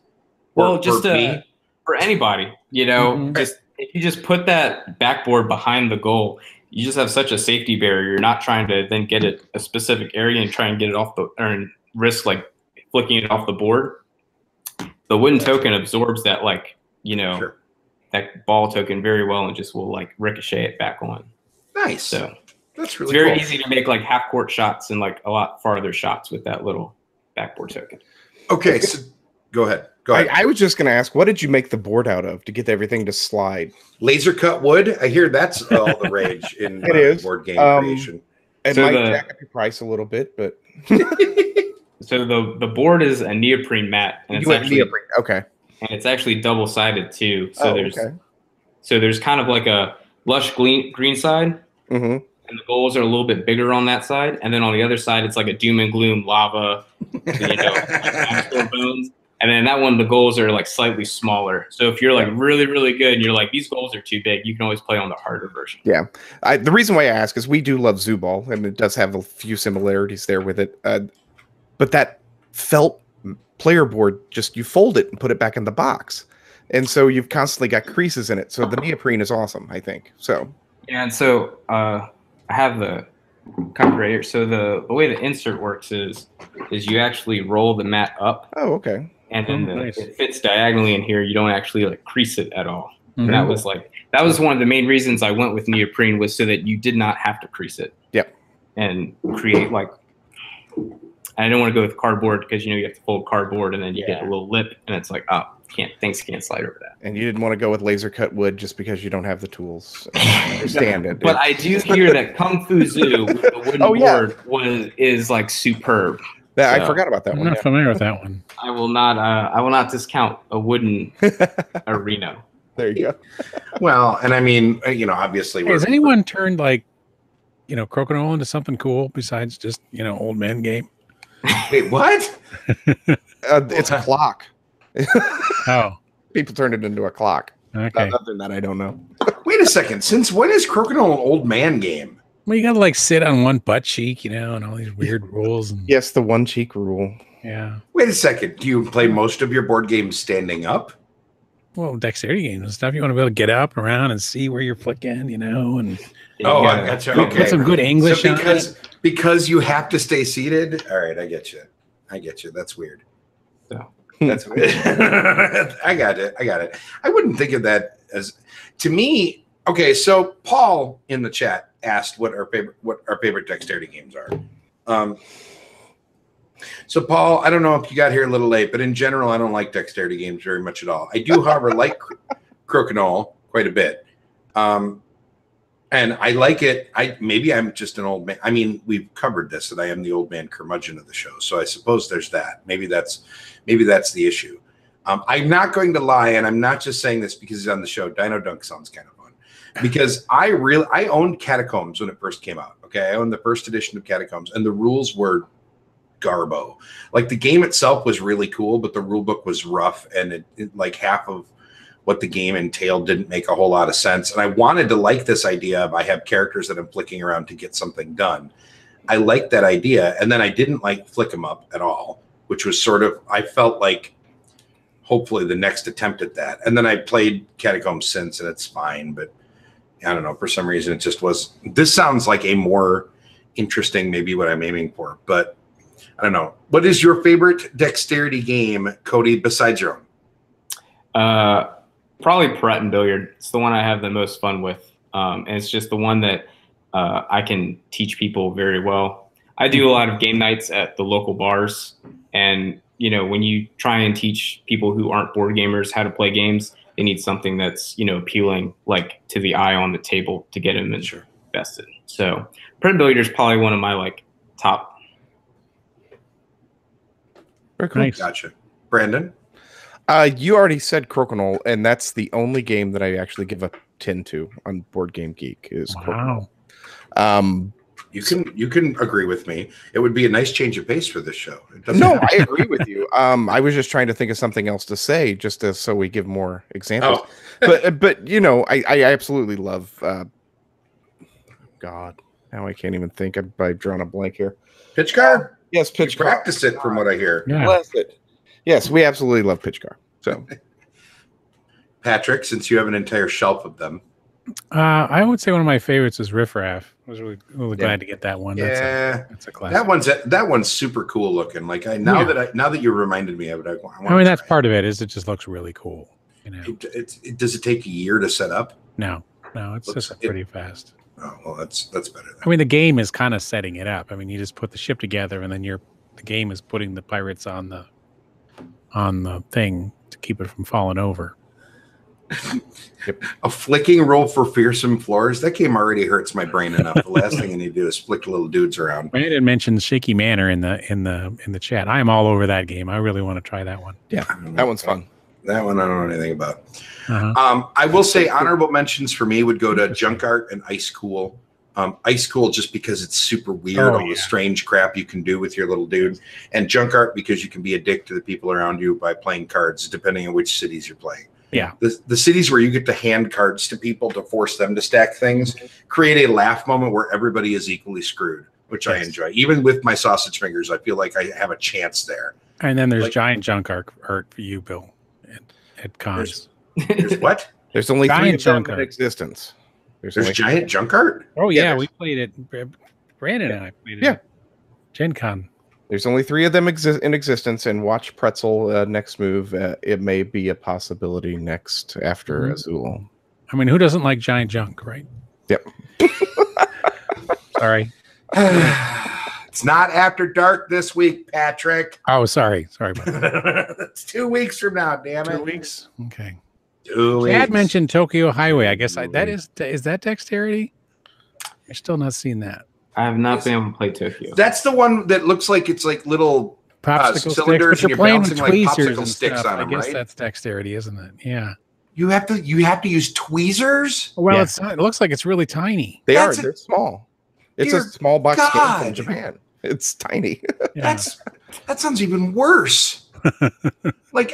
Well, just for anybody, you know, just if you just put that backboard behind the goal, you just have such a safety barrier. You're not trying to then get it a specific area and try and get it off the, or risk like flicking it off the board. The wooden token absorbs that, like, you know, that ball token very well and just will like ricochet it back on. Nice. So That's really It's very cool. easy to make like half court shots and like a lot farther shots with that little backboard token. Okay, so go ahead. Go ahead. I was just going to ask, what did you make the board out of to get everything to slide? Laser cut wood. I hear that's all the rage in It is. board game creation. It might jack up your price a little bit, but so the board is a neoprene mat, and it's actually neoprene. Okay, and it's actually double sided too. So there's kind of like a lush green side, and the goals are a little bit bigger on that side, and then on the other side it's like a doom and gloom lava, bones. And then that one, the goals are like slightly smaller. So if you're like really, really good and you're like, these goals are too big, you can always play on the harder version. Yeah. The reason why I ask is we do love Zoo Ball, and it does have a few similarities there with it. But that felt player board, just you fold it and put it back in the box. And so you've constantly got creases in it. So the neoprene is awesome, I think. So yeah, and so I have the copy right here. So the way the insert works is you actually roll the mat up. Oh, okay. And then it fits diagonally in here. You don't actually like crease it at all. And that was one of the main reasons I went with neoprene, was so that you did not have to crease it. Yep. And create like, I don't want to go with cardboard because you have to fold cardboard and then you get a little lip and it's like, oh, things can't slide over that. And you didn't want to go with laser cut wood just because you don't have the tools. I understand it. But I do hear that Kung Fu Zoo with the wooden board is like superb. Yeah, I forgot about that one. I'm not familiar with that one. I will not discount a wooden arena. There you go. Well, and I mean, obviously, has anyone turned like, Crokinole into something cool besides just old man game? Wait, what? It's a clock. Oh, people turned it into a clock. Okay. Other than that, I don't know. Wait a second. Since when is Crokinole an old man game? Well, you got to like sit on one butt cheek, and all these weird rules. And, yes, the one cheek rule. Yeah. Wait a second. Do you play most of your board games standing up? Well, dexterity games and stuff. You want to be able to get up around and see where you're flicking, and I gotcha. Okay. Put some good English. So because you have to stay seated. All right, I get you. That's weird. So that's weird. I got it. I wouldn't think of that as, to me. Okay, so Paul in the chat asked what our favorite dexterity games are. So Paul, I don't know if you got here a little late, but in general, I don't like dexterity games very much at all. I do, however, like Crokinole quite a bit. And I like it. Maybe I'm just an old man. I mean, we've covered this, that I am the old man curmudgeon of the show. So I suppose there's that. Maybe that's the issue. I'm not going to lie, and I'm not just saying this because he's on the show. Dino Dunk sounds kind of fun. Because I owned Catacombs when it first came out. Okay, I owned the first edition of Catacombs, and the rules were garbo. Like, the game itself was really cool, but the rule book was rough, and it like half of what the game entailed didn't make a whole lot of sense. And I wanted to like this idea of I have characters that I'm flicking around to get something done. I liked that idea, and then I didn't like Flick 'em Up at all, which was sort of, I felt like hopefully the next attempt at that. And then I played Catacombs since, and it's fine, but I don't know, for some reason it just was. This sounds like a more interesting, maybe what I'm aiming for, but I don't know. What is your favorite dexterity game, Cody, besides your own? Probably Pret and Billiard. It's the one I have the most fun with. And it's just the one that I can teach people very well. I do a lot of game nights at the local bars. And, when you try and teach people who aren't board gamers how to play games, they need something that's, appealing, like to the eye on the table to get them invested. So Pret and Billiard is probably one of my top. Very cool. Nice. Gotcha. Brandon? You already said Crokinole, and that's the only game that I actually give a 10 to on Board Game Geek is Wow. Crokinole. You can agree with me. It would be a nice change of pace for this show. No, I agree with you. I was just trying to think of something else to say, just so we give more examples. Oh. but I absolutely love. God, now I can't even think. I've drawn a blank here. Pitch car? Yes, pitch car. Practice it, from what I hear. Yeah. Bless it. Yes, we absolutely love pitch car. So, Patrick, since you have an entire shelf of them. I would say one of my favorites is Riff Raff. I was really glad to get that one. That's a classic. That one's super cool looking. Like now that you reminded me of it, I mean that's part of it. Is it just looks really cool? Does it take a year to set up? No, it's just pretty fast. Oh, well, that's better. Then. I mean, the game is kind of setting it up. I mean, you just put the ship together, and then the game is putting the pirates on the thing to keep it from falling over. Yep. A flicking roll for fearsome floors. That game already hurts my brain enough. The last thing I need to do is flick little dudes around. Brandon mentioned Shaky Manor in the chat. I am all over that game. I really want to try that one. Yeah, that one's fun. That one I don't know anything about. I will say honorable mentions for me would go to Junk Art and Ice Cool. Ice Cool just because it's super weird, all the strange crap you can do with your little dude, and Junk Art because you can be a dick to the people around you by playing cards, depending on which cities you're playing. Yeah, the cities where you get to hand cards to people to force them to stack things create a laugh moment where everybody is equally screwed, which I enjoy. Even with my sausage fingers, I feel like I have a chance there. And then there's giant junk art for you, Bill, at cons. There's what? There's only giant 3 of them in existence. There's giant junk art? Oh, yeah, we played it. Brandon and I played it at Gen Con. There's only 3 of them in existence, and watch Pretzel next move. It may be a possibility next after Azul. I mean, who doesn't like giant junk, right? Yep. Sorry. It's not after dark this week, Patrick. Oh, sorry. Sorry about that. It's 2 weeks from now, damn it. 2 weeks? Okay. 2 weeks. Chad mentioned Tokyo Highway. I guess is that dexterity? I've still not seen that. I have not been able to play Tokyo. That's the one that looks like it's like little popsicle cylinders, sticks, but and you're playing with like tweezers popsicle and sticks stuff. on them, I guess right? that's dexterity, isn't it? Yeah. You have to use tweezers. Well, it looks like it's really tiny. They're small. It's a small box game from Japan. It's tiny. Yeah. That sounds even worse. Like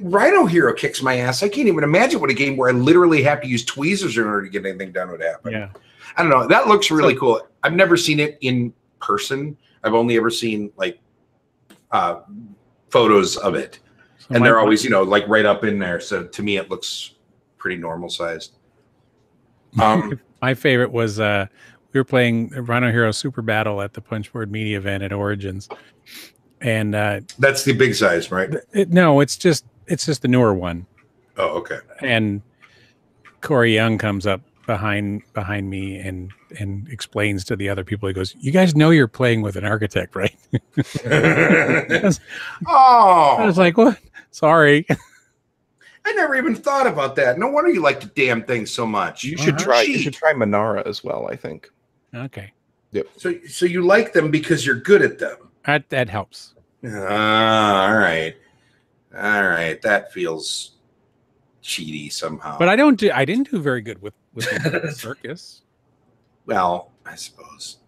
Rhino Hero kicks my ass. I can't even imagine what a game where I literally have to use tweezers in order to get anything done would happen. Yeah. I don't know. That looks really cool. I've never seen it in person. I've only ever seen like photos of it. So and they're always, like right up in there. So to me, it looks pretty normal sized. My favorite was we were playing Rhino Hero Super Battle at the Punchboard Media event at Origins. And that's the big size, right? No, it's just the newer one. Oh, okay. And Corey Young comes up behind me and explains to the other people. He goes, "You guys know you're playing with an architect, right?" I was like, "What? Sorry." I never even thought about that. No wonder you like the damn thing so much. You should try. You should try Manara as well, I think. Okay. Yep. So you like them because you're good at them. That helps. All right. That feels cheaty somehow. But I didn't do very good with circus. Well, I suppose.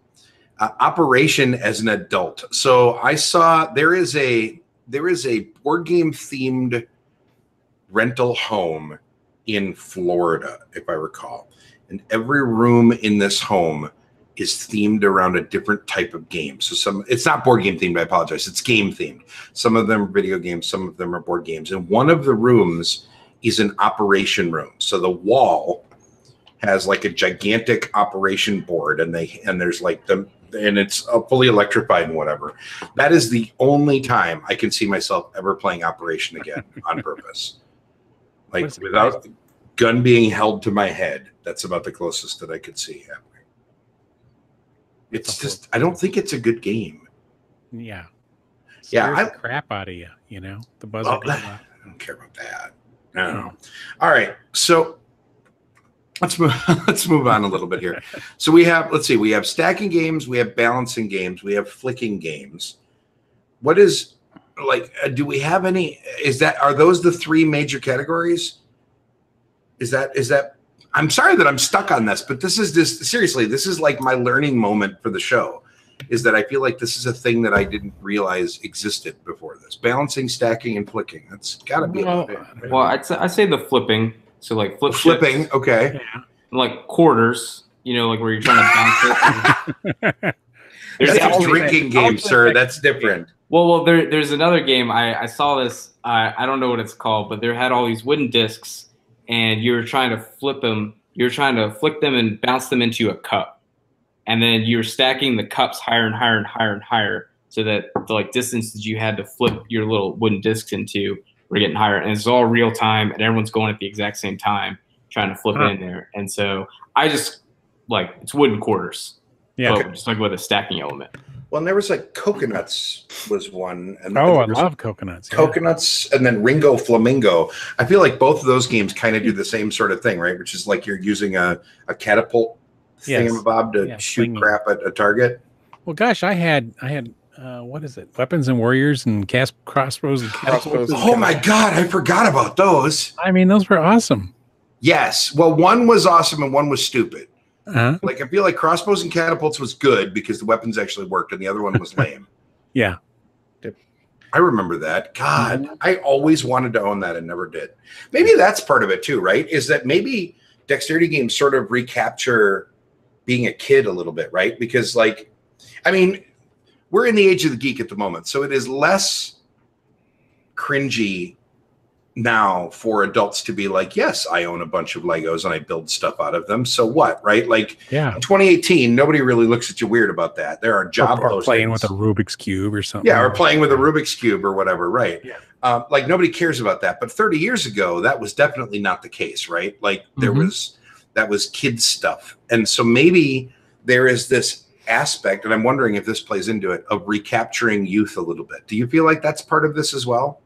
Operation as an adult. So I saw there is a board game themed rental home in Florida, if I recall. And every room in this home is themed around a different type of game. So it's not board game themed, I apologize. It's game themed. Some of them are video games, some of them are board games. And one of the rooms is an operation room. So the wall has like a gigantic operation board and there's like and it's fully electrified and whatever. That is the only time I can see myself ever playing Operation again on purpose. Like without gun being held to my head. That's about the closest that I could see happening. It's just, I don't think it's a good game. Yeah. Yeah. The crap out of you, the buzzer. I don't care about that. No. All right. So let's move on a little bit here. So we have stacking games, we have balancing games, we have flicking games. What is do we have any, are those the 3 major categories? Is that I'm sorry that I'm stuck on this, but seriously, this is like my learning moment for the show, is that I feel like this is a thing that I didn't realize existed before this. Balancing, stacking, and flicking. That's got to be Well, I'd say the flipping. So like flipping, chips, okay. Yeah. Like quarters, like where you're trying to bounce it. That's a drinking game, sir. That's different. Well, there's another game. I saw this. I don't know what it's called, but there had all these wooden discs, and you were trying to flip them. You're trying to flick them and bounce them into a cup, and then you're stacking the cups higher and higher and higher and higher, so that the distances you had to flip your little wooden discs into were getting higher. And it's all real time, and everyone's going at the exact same time trying to flip it in there. And so like it's wooden quarters. Yeah. But just like with a stacking element. Well, and there was like coconuts was one. And Oh, I there was love coconuts. Yeah. coconuts, and then Ringo Flamingo. I feel like both of those games kind of do the same sort of thing, right? Which is like you're using a catapult thingamabob to shoot slinging crap at a target. Well, gosh, I had what is it? Weapons and Warriors and crossbows and catapults. Oh my God, I forgot about those. I mean, those were awesome. Yes. Well, one was awesome and one was stupid. Uh-huh. Like I feel like crossbows and catapults was good because the weapons actually worked, and the other one was lame. Yeah. I remember that. God, I always wanted to own that and never did. Maybe that's part of it too, right? Is that maybe dexterity games sort of recapture being a kid a little bit, right? Because like, I mean, we're in the age of the geek at the moment, so it is less cringy now for adults to be like, yes, I own a bunch of Legos and I build stuff out of them. So what, right? Like in 2018, nobody really looks at you weird about that. There are job or playing postings. with a Rubik's Cube or something. Yeah, or playing with a Rubik's Cube or whatever, right? Yeah. Like nobody cares about that. But 30 years ago, that was definitely not the case, right? Like that was kids stuff. And so maybe there is this aspect, and I'm wondering if this plays into it, of recapturing youth a little bit. Do you feel like that's part of this as well?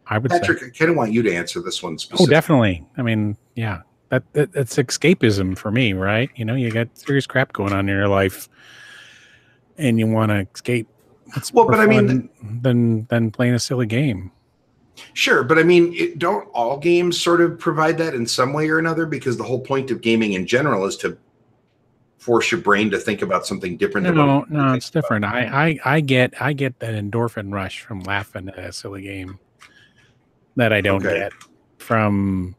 I would Patrick, say. I kind of want you to answer this one specifically. Oh, definitely. I mean, yeah, that's escapism for me, right? You know, you got serious crap going on in your life, and you want to escape. It's well, but I mean, than playing a silly game. Sure, but I mean, don't all games sort of provide that in some way or another? Because the whole point of gaming in general is to force your brain to think about something different. No, it's different. I get that endorphin rush from laughing at a silly game that I don't get from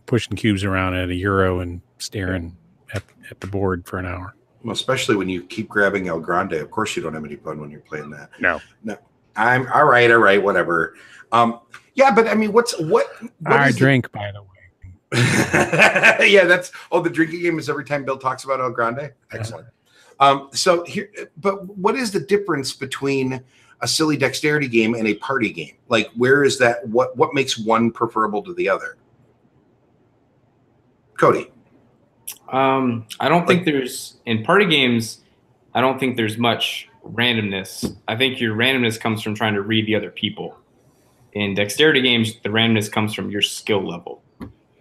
pushing cubes around at a Euro and staring at the board for an hour. Well, especially when you keep grabbing El Grande. Of course you don't have any fun when you're playing that. No. I'm all right, whatever. Yeah, but I mean, what I drink, by the way. Yeah, the drinking game is every time Bill talks about El Grande. Excellent. So here, but what is the difference between a silly dexterity game and a party game? Like, where is that? What makes one preferable to the other? Cody. I don't think there's in party games. I don't think there's much randomness. I think your randomness comes from trying to read the other people. In dexterity games, the randomness comes from your skill level.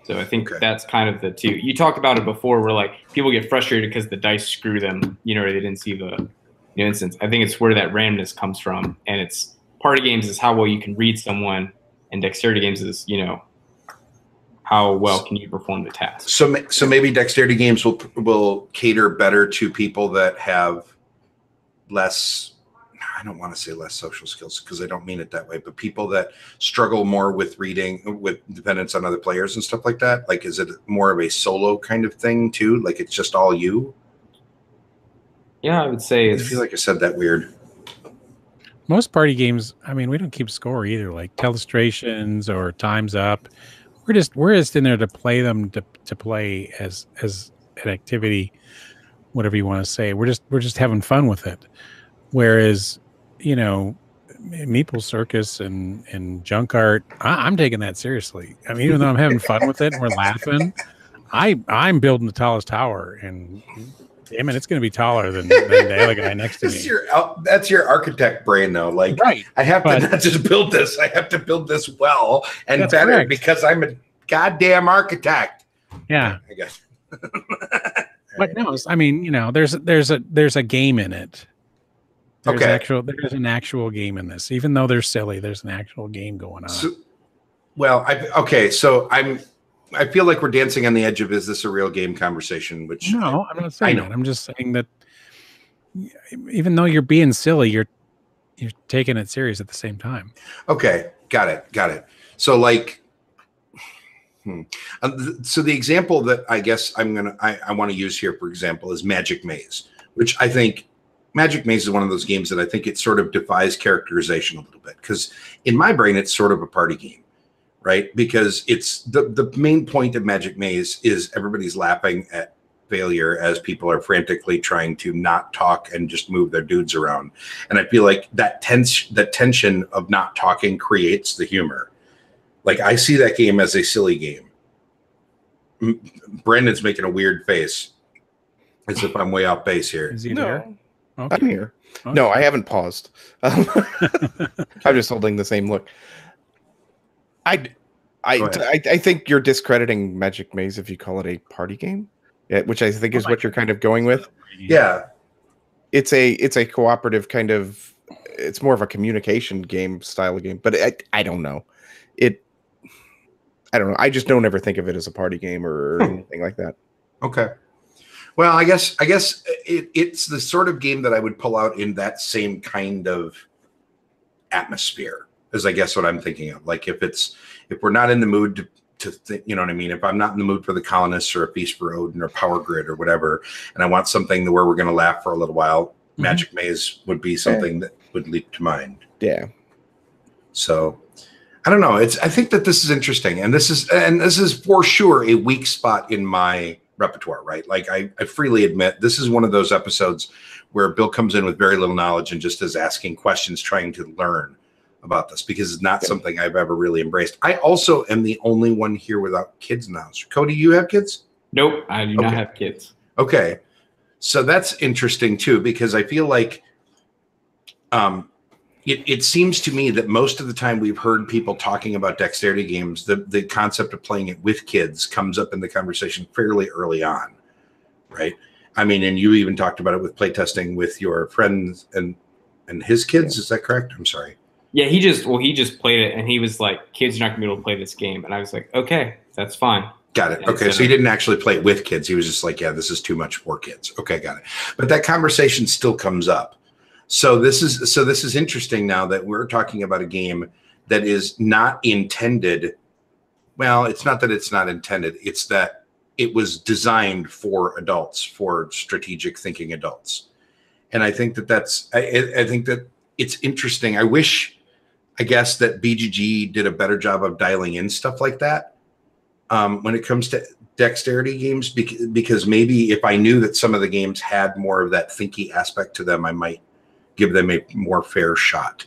So I think that's kind of the two. You talked about it before, where like people get frustrated because the dice screw them. You know, they didn't see the instance. I think it's where that randomness comes from, and it's party games is how well you can read someone, and dexterity games is how well can you perform the task. So maybe dexterity games will cater better to people that have less. I don't want to say less social skills because I don't mean it that way, but people that struggle more with reading, with dependence on other players and stuff like that. Like, is it more of a solo kind of thing too? Like it's just all you? Yeah, I would say I feel like I said that weird. Most party games, I mean, we don't keep score either, like telestrations or time's up. We're just in there to play them to play as an activity, whatever you want to say. We're just having fun with it. Whereas, Meeple Circus and Junk Art, I'm taking that seriously. I mean, even though I'm having fun with it and we're laughing, I'm building the tallest tower, and damn it, it's going to be taller than the other guy next to me. That's your architect brain, though. Like, right. I have to not just build this; I have to build this well and better correct. Because I'm a goddamn architect. Yeah, I guess. But no, I mean, there's a game in it. There's an actual game in this. Even though they're silly, there's an actual game going on. So I feel like we're dancing on the edge of is this a real game conversation? Which no, I'm not saying that. I'm just saying that even though you're being silly, you're taking it serious at the same time. Okay, got it. So like, so the example that I guess I want to use here, for example, is Magic Maze, which I think. Magic Maze is one of those games that I think it sort of defies characterization a little bit because in my brain, it's sort of a party game, right? Because it's the main point of Magic Maze is everybody's laughing at failure as people are frantically trying to not talk and just move their dudes around. And I feel like that tension of not talking creates the humor. Like I see that game as a silly game. Brandon's making a weird face as if I'm way off base here. Is he there? Okay. I'm here. Okay. No, I haven't paused. I'm just holding the same look. I think you're discrediting Magic Maze if you call it a party game, which I think is what you're kind of going with. Yeah, it's a cooperative kind of. It's more of a communication game style of game, but I don't know. I don't know. I just don't ever think of it as a party game or anything like that. Okay. Well, I guess it's the sort of game that I would pull out in that same kind of atmosphere, is I guess what I'm thinking of. Like if we're not in the mood to think, you know what I mean? If I'm not in the mood for the Colonists or a Feast for Odin or Power Grid or whatever, and I want something where we're going to laugh for a little while, Magic Maze would be something that would leap to mind. Yeah. So I don't know. I think that this is interesting, and this is for sure a weak spot in my repertoire, right? Like I freely admit this is one of those episodes where Bill comes in with very little knowledge and just is asking questions, trying to learn about this, because it's not something I've ever really embraced. I also am the only one here without kids now. Cody, you have kids? Nope, I do not have kids. Okay. So that's interesting too, because I feel like it seems to me that most of the time we've heard people talking about dexterity games, the concept of playing it with kids comes up in the conversation fairly early on, right? I mean, and you even talked about it with playtesting with your friends and his kids. Is that correct? I'm sorry. Yeah, he just played it, and he was like, kids are not going to be able to play this game. And I was like, okay, that's fine. Got it. Okay, so he didn't actually play it with kids. He was just like, yeah, this is too much for kids. Okay, got it. But that conversation still comes up. So this is interesting now that we're talking about a game that is not intended. Well, it's not that it's not intended. It's that it was designed for adults, for strategic thinking adults. And I think I think that it's interesting. I guess that BGG did a better job of dialing in stuff like that when it comes to dexterity games, because maybe if I knew that some of the games had more of that thinky aspect to them, I might give them a more fair shot.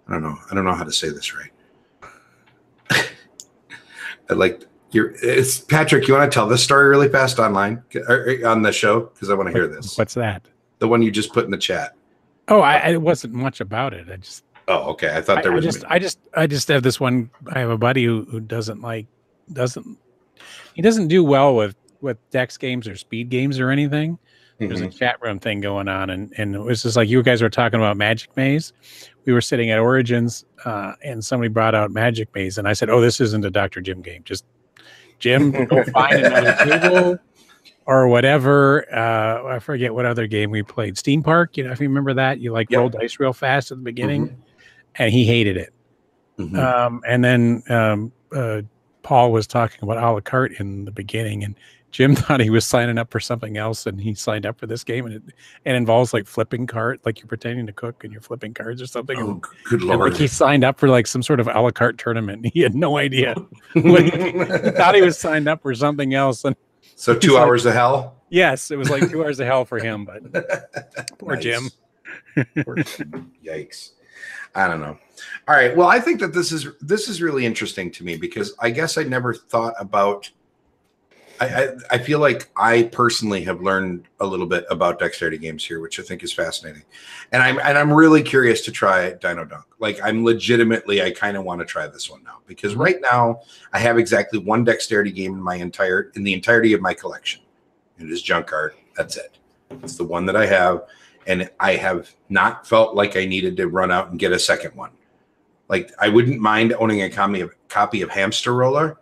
I don't know how to say this right. It's Patrick. You want to tell this story really fast online or on the show? Because I want to hear this. What's that? The one you just put in the chat. Oh, it wasn't much about it. Oh, okay. I thought there was. I just have this one. I have a buddy who doesn't do well with dex games or speed games or anything. There's a chat room thing going on, and it was just like you guys were talking about Magic Maze. We were sitting at Origins, and somebody brought out Magic Maze, and I said, "Oh, this isn't a Dr. Jim game. Just Jim, go find another table or whatever." I forget what other game we played. Steam Park. You know, if you remember that, you roll dice real fast at the beginning, and he hated it. And then Paul was talking about a la carte in the beginning, and Jim thought he was signing up for something else, and he signed up for this game, and it involves like flipping card, like you're pretending to cook and you're flipping cards or something. Oh, good Lord. And, like, he signed up for like some sort of a la carte tournament. He had no idea. He thought he was signed up for something else. And so 2 hours of hell? Yes, it was like 2 hours of hell for him, but poor Jim. Yikes. I don't know. All right. Well, I think that this is really interesting to me, because I guess I never thought about. I feel like I personally have learned a little bit about dexterity games here, which I think is fascinating, and I'm really curious to try Dino Dunk. Like I kind of want to try this one now, because right now I have exactly one dexterity game in the entirety of my collection. It is Junk Card. That's it. It's the one that I have, and I have not felt like I needed to run out and get a second one. Like I wouldn't mind owning a copy of Hamster Roller,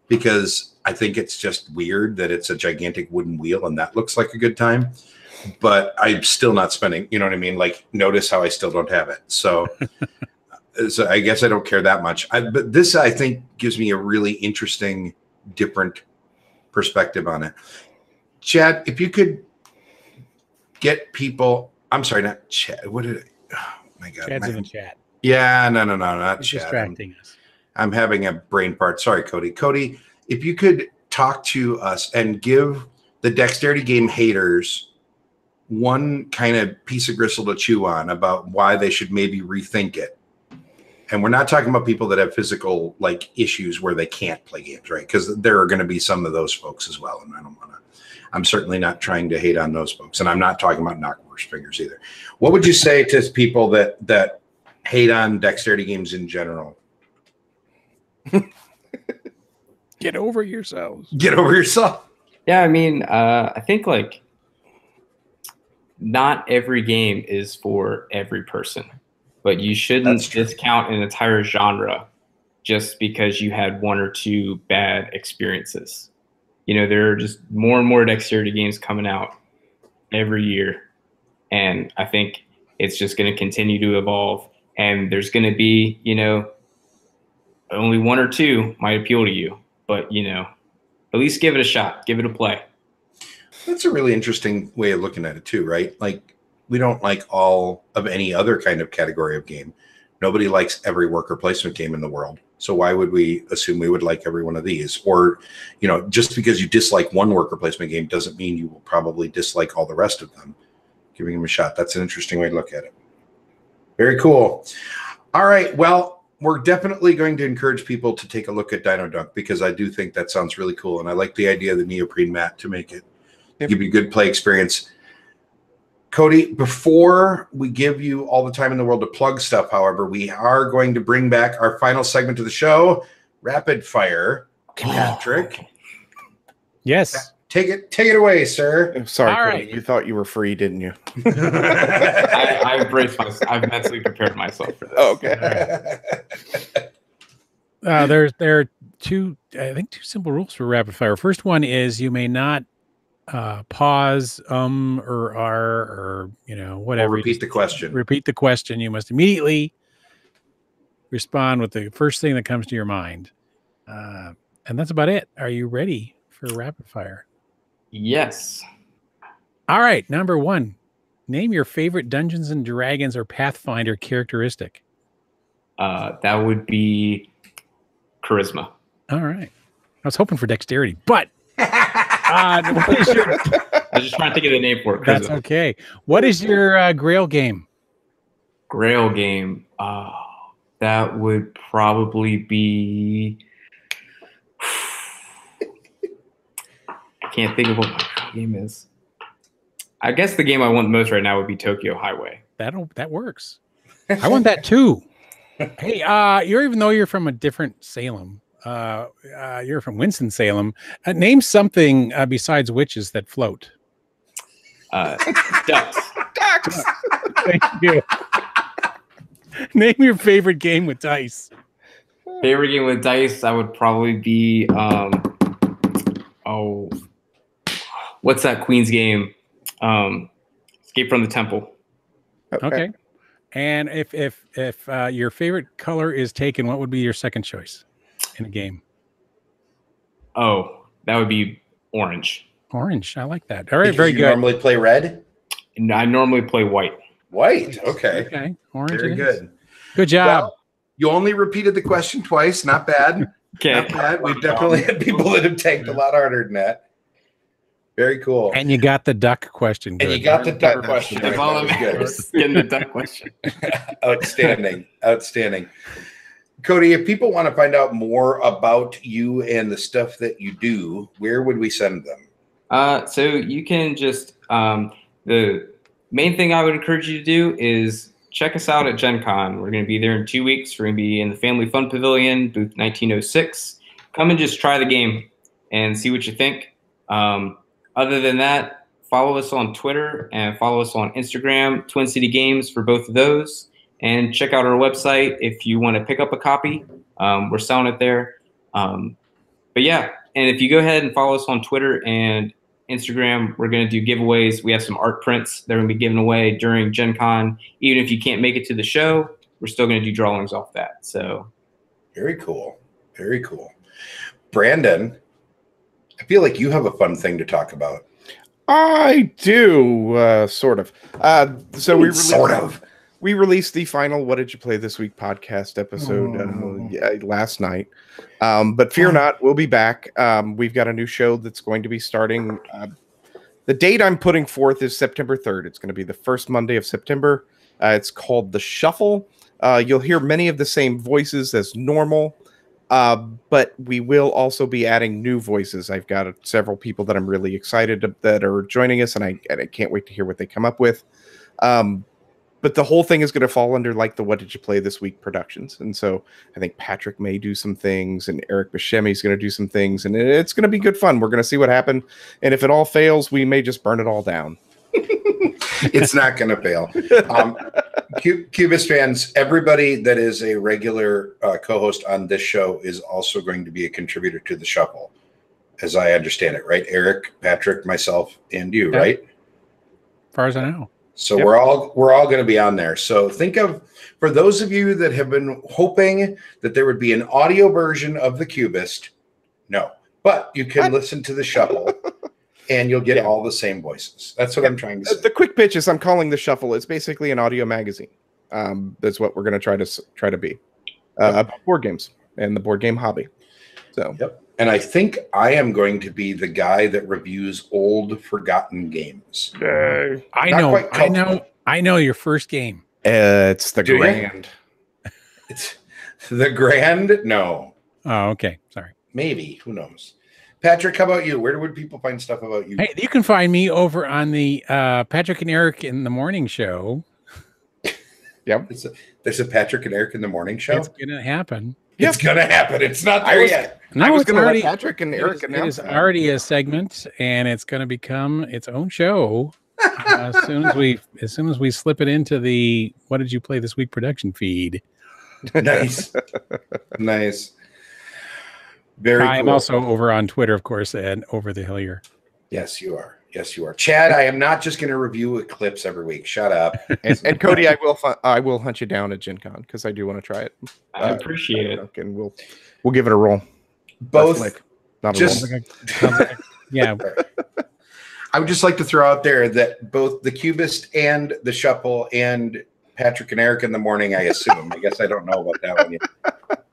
because I think it's just weird that it's a gigantic wooden wheel and that looks like a good time, but I'm still not spending, you know what I mean? Like notice how I still don't have it. So, so I guess I don't care that much. But this, I think, gives me a really interesting, different perspective on it. Chad, if you could get people, I'm sorry, not Chad. What did oh my God. Chad's in the chat. Yeah, no, not He's Chad. distracting us. I'm having a brain fart. Sorry, Cody. Cody, if you could talk to us and give the dexterity game haters one kind of piece of gristle to chew on about why they should maybe rethink it. And we're not talking about people that have physical like issues where they can't play games, right? Because there are going to be some of those folks as well. And I'm certainly not trying to hate on those folks. And I'm not talking about knockworst fingers either. What would you say to people that hate on dexterity games in general? Get over yourselves. Get over yourself. Yeah, I mean, I think like not every game is for every person, but you shouldn't discount an entire genre just because you had one or two bad experiences. You know, there are just more and more dexterity games coming out every year, and I think it's just going to continue to evolve. And there's going to be, you know, only one or two might appeal to you, but you know, at least give it a shot, give it a play. That's a really interesting way of looking at it too, right? Like we don't like all of any other kind of category of game. Nobody likes every worker placement game in the world. So why would we assume we would like every one of these? Or, you know, just because you dislike one worker placement game doesn't mean you will probably dislike all the rest of them. Giving them a shot. That's an interesting way to look at it. Very cool. All right. Well, we're definitely going to encourage people to take a look at Dino Dunk because I do think that sounds really cool. And I like the idea of the neoprene mat to make it give you a good play experience. Cody, before we give you all the time in the world to plug stuff, however, we are going to bring back our final segment of the show, Rapid Fire. Patrick. Yes. Take it away, sir. I'm sorry, All Cody. right. You thought you were free, didn't you? I braced myself. I've mentally prepared myself for this. Okay. There are two simple rules for rapid fire. First one is you may not pause, or R, or whatever. Or repeat the question. Repeat the question. You must immediately respond with the first thing that comes to your mind, and that's about it. Are you ready for rapid fire? Yes. All right. Number one, name your favorite Dungeons and Dragons or Pathfinder characteristic. That would be charisma. All right. I was hoping for dexterity, but what is your... I was just trying to think of the name for it. That's okay. What is your Grail game? Grail game. That would probably be... I can't think of what my game is. I guess the game I want most right now would be Tokyo Highway. That works. I want that too. Hey, even though you're from a different Salem, you're from Winston-Salem. Name something besides witches that float. Ducks. Ducks. Thank you. Name your favorite game with dice. Favorite game with dice, I would probably be what's that Queen's game? Escape from the Temple. Okay. And if your favorite color is taken, what would be your second choice in a game? Oh, that would be orange. Orange. I like that. All right, Because very you good. normally play red? I normally play white. White. Okay. Okay. Orange. Very it is. good. Good job. Well, you only repeated the question twice. Not bad. Okay. Not bad. We've definitely had people that have tanked a lot harder than that. Very cool. And you got the duck question. And Good. you got the duck question. That's Right. all That I'm was good. just getting the duck question. Outstanding. Outstanding. Cody, if people want to find out more about you and the stuff that you do, where would we send them? So you can just the main thing I would encourage you to do is check us out at Gen Con. We're going to be there in 2 weeks. We're going to be in the Family Fun Pavilion, booth 1906. Come and just try the game and see what you think. Other than that, follow us on Twitter and follow us on Instagram, Twin City Games for both of those. And check out our website if you want to pick up a copy. We're selling it there. But yeah, and if you go ahead and follow us on Twitter and Instagram, we're going to do giveaways. We have some art prints that are going to be given away during Gen Con. Even if you can't make it to the show, we're still going to do drawings off that. So Very cool. Very cool. Brandon, I feel like you have a fun thing to talk about. I do, sort of. So we released the final "What Did You Play This Week" podcast episode last night. But fear not, we'll be back. We've got a new show that's going to be starting. The date I'm putting forth is September 3rd. It's going to be the first Monday of September. It's called The Shuffle. You'll hear many of the same voices as normal, but we will also be adding new voices. I've got several people that I'm really excited that are joining us, and I can't wait to hear what they come up with. But the whole thing is going to fall under like the What Did You Play This Week productions. And so I think Patrick may do some things and Eric Buscemi is going to do some things, and it's going to be good fun. We're going to see what happens. And if it all fails, we may just burn it all down. It's not going to fail. Cubist fans, everybody that is a regular co-host on this show is also going to be a contributor to the shuffle, as I understand it, right? Eric, Patrick, myself, and you, right? As far as I know. So we're all going to be on there. So think of, for those of you that have been hoping that there would be an audio version of the Cubist, no, but you can listen to the shuffle and you'll get all the same voices. That's what I'm trying to say. The quick pitch is I'm calling the shuffle. It's basically an audio magazine. That's what we're going to try to be about board games and the board game hobby. So And I think I am going to be the guy that reviews old, forgotten games. I know your first game. It's the Grand. It's the Grand? No. Oh, okay. Sorry. Maybe. Who knows? Patrick, how about you? Where would people find stuff about you? Hey, you can find me over on the Patrick and Eric in the Morning Show. Yep. There's a Patrick and Eric in the Morning Show? It's going to happen. It's going to happen. It's not there yet. No, I was it's going to already, let Patrick and Eric announce it is already a segment, and it's going to become its own show as soon as we slip it into the What Did You Play This Week production feed. Nice. Nice. Very cool. I'm also over on Twitter, of course, and Over the Hillier. Yes, you are. Yes, you are. Chad, I am not just going to review Eclipse every week. Shut up. And Cody, I will hunt you down at Gen Con because I do want to try it. I appreciate it. And we'll give it a roll. Both. Not Just, a roll. Yeah. I would just like to throw out there that both the Cubist and the Shuffle and Patrick and Eric in the Morning, I assume, I guess I don't know about that one yet,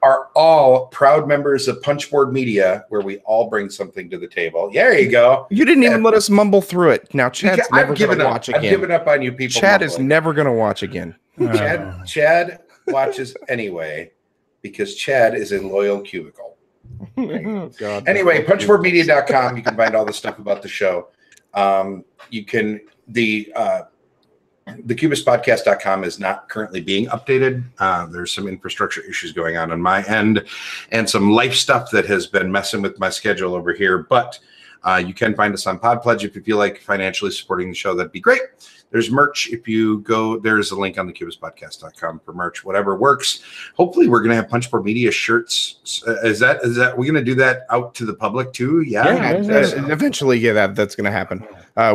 are all proud members of Punchboard Media, where we all bring something to the table. There you go. You didn't even let us mumble through it. Now Chad's never going to watch again. I've given up on you people. Chad is never going to watch again. Chad watches anyway because Chad is a loyal cubicle. God. Anyway, punchboardmedia.com. You can find all the stuff about the show. You can the cubistpodcast.com is not currently being updated. There's some infrastructure issues going on my end and some life stuff that has been messing with my schedule over here. But you can find us on PodPledge if you feel like financially supporting the show. That'd be great. There's merch. If you go, there's a link on the cubistpodcast.com for merch, whatever works. Hopefully we're going to have Punchboard Media shirts. Is that we're going to do that out to the public too? Yeah. Eventually, that's going to happen.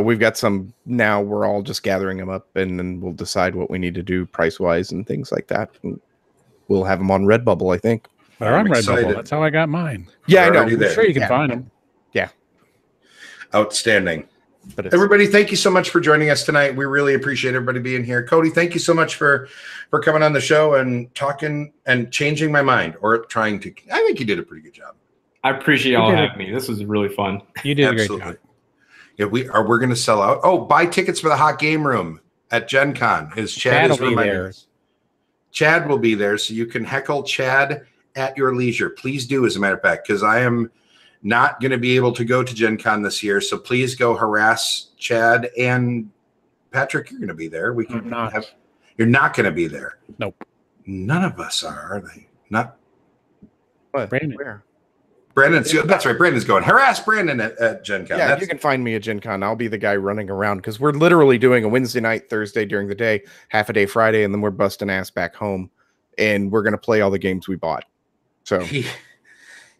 We've got some now. We're all just gathering them up, and then we'll decide what we need to do price wise and things like that. And we'll have them on Redbubble, I think. They're on Redbubble. That's how I got mine. Yeah, I know. I'm sure you can find them. Yeah. Outstanding. But everybody, thank you so much for joining us tonight. We really appreciate everybody being here. Cody, thank you so much for coming on the show and talking and changing my mind, or trying to. I think you did a pretty good job. I appreciate y'all having me. This was really fun. You did a great job. Yeah, we're going to sell out. Oh, buy tickets for the Hot Game Room at Gen Con. Chad is reminding us. Chad will be there, so you can heckle Chad at your leisure. Please do, as a matter of fact, because I am not going to be able to go to Gen Con this year. So please go harass Chad and Patrick. You're going to be there. We can You're not going to be there. Nope. None of us are they? Not. What? Brandon. Where? Brandon's. That's right. Brandon's going. Harass Brandon at Gen Con. Yeah, you can find me at Gen Con. I'll be the guy running around because we're literally doing a Wednesday night, Thursday during the day, half a day Friday, and then we're busting ass back home, and we're going to play all the games we bought. So.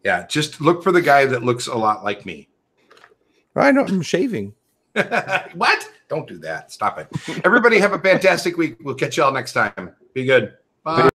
Yeah, just look for the guy that looks a lot like me. I know, I'm shaving. What? Don't do that. Stop it. Everybody have a fantastic week. We'll catch you all next time. Be good. Bye.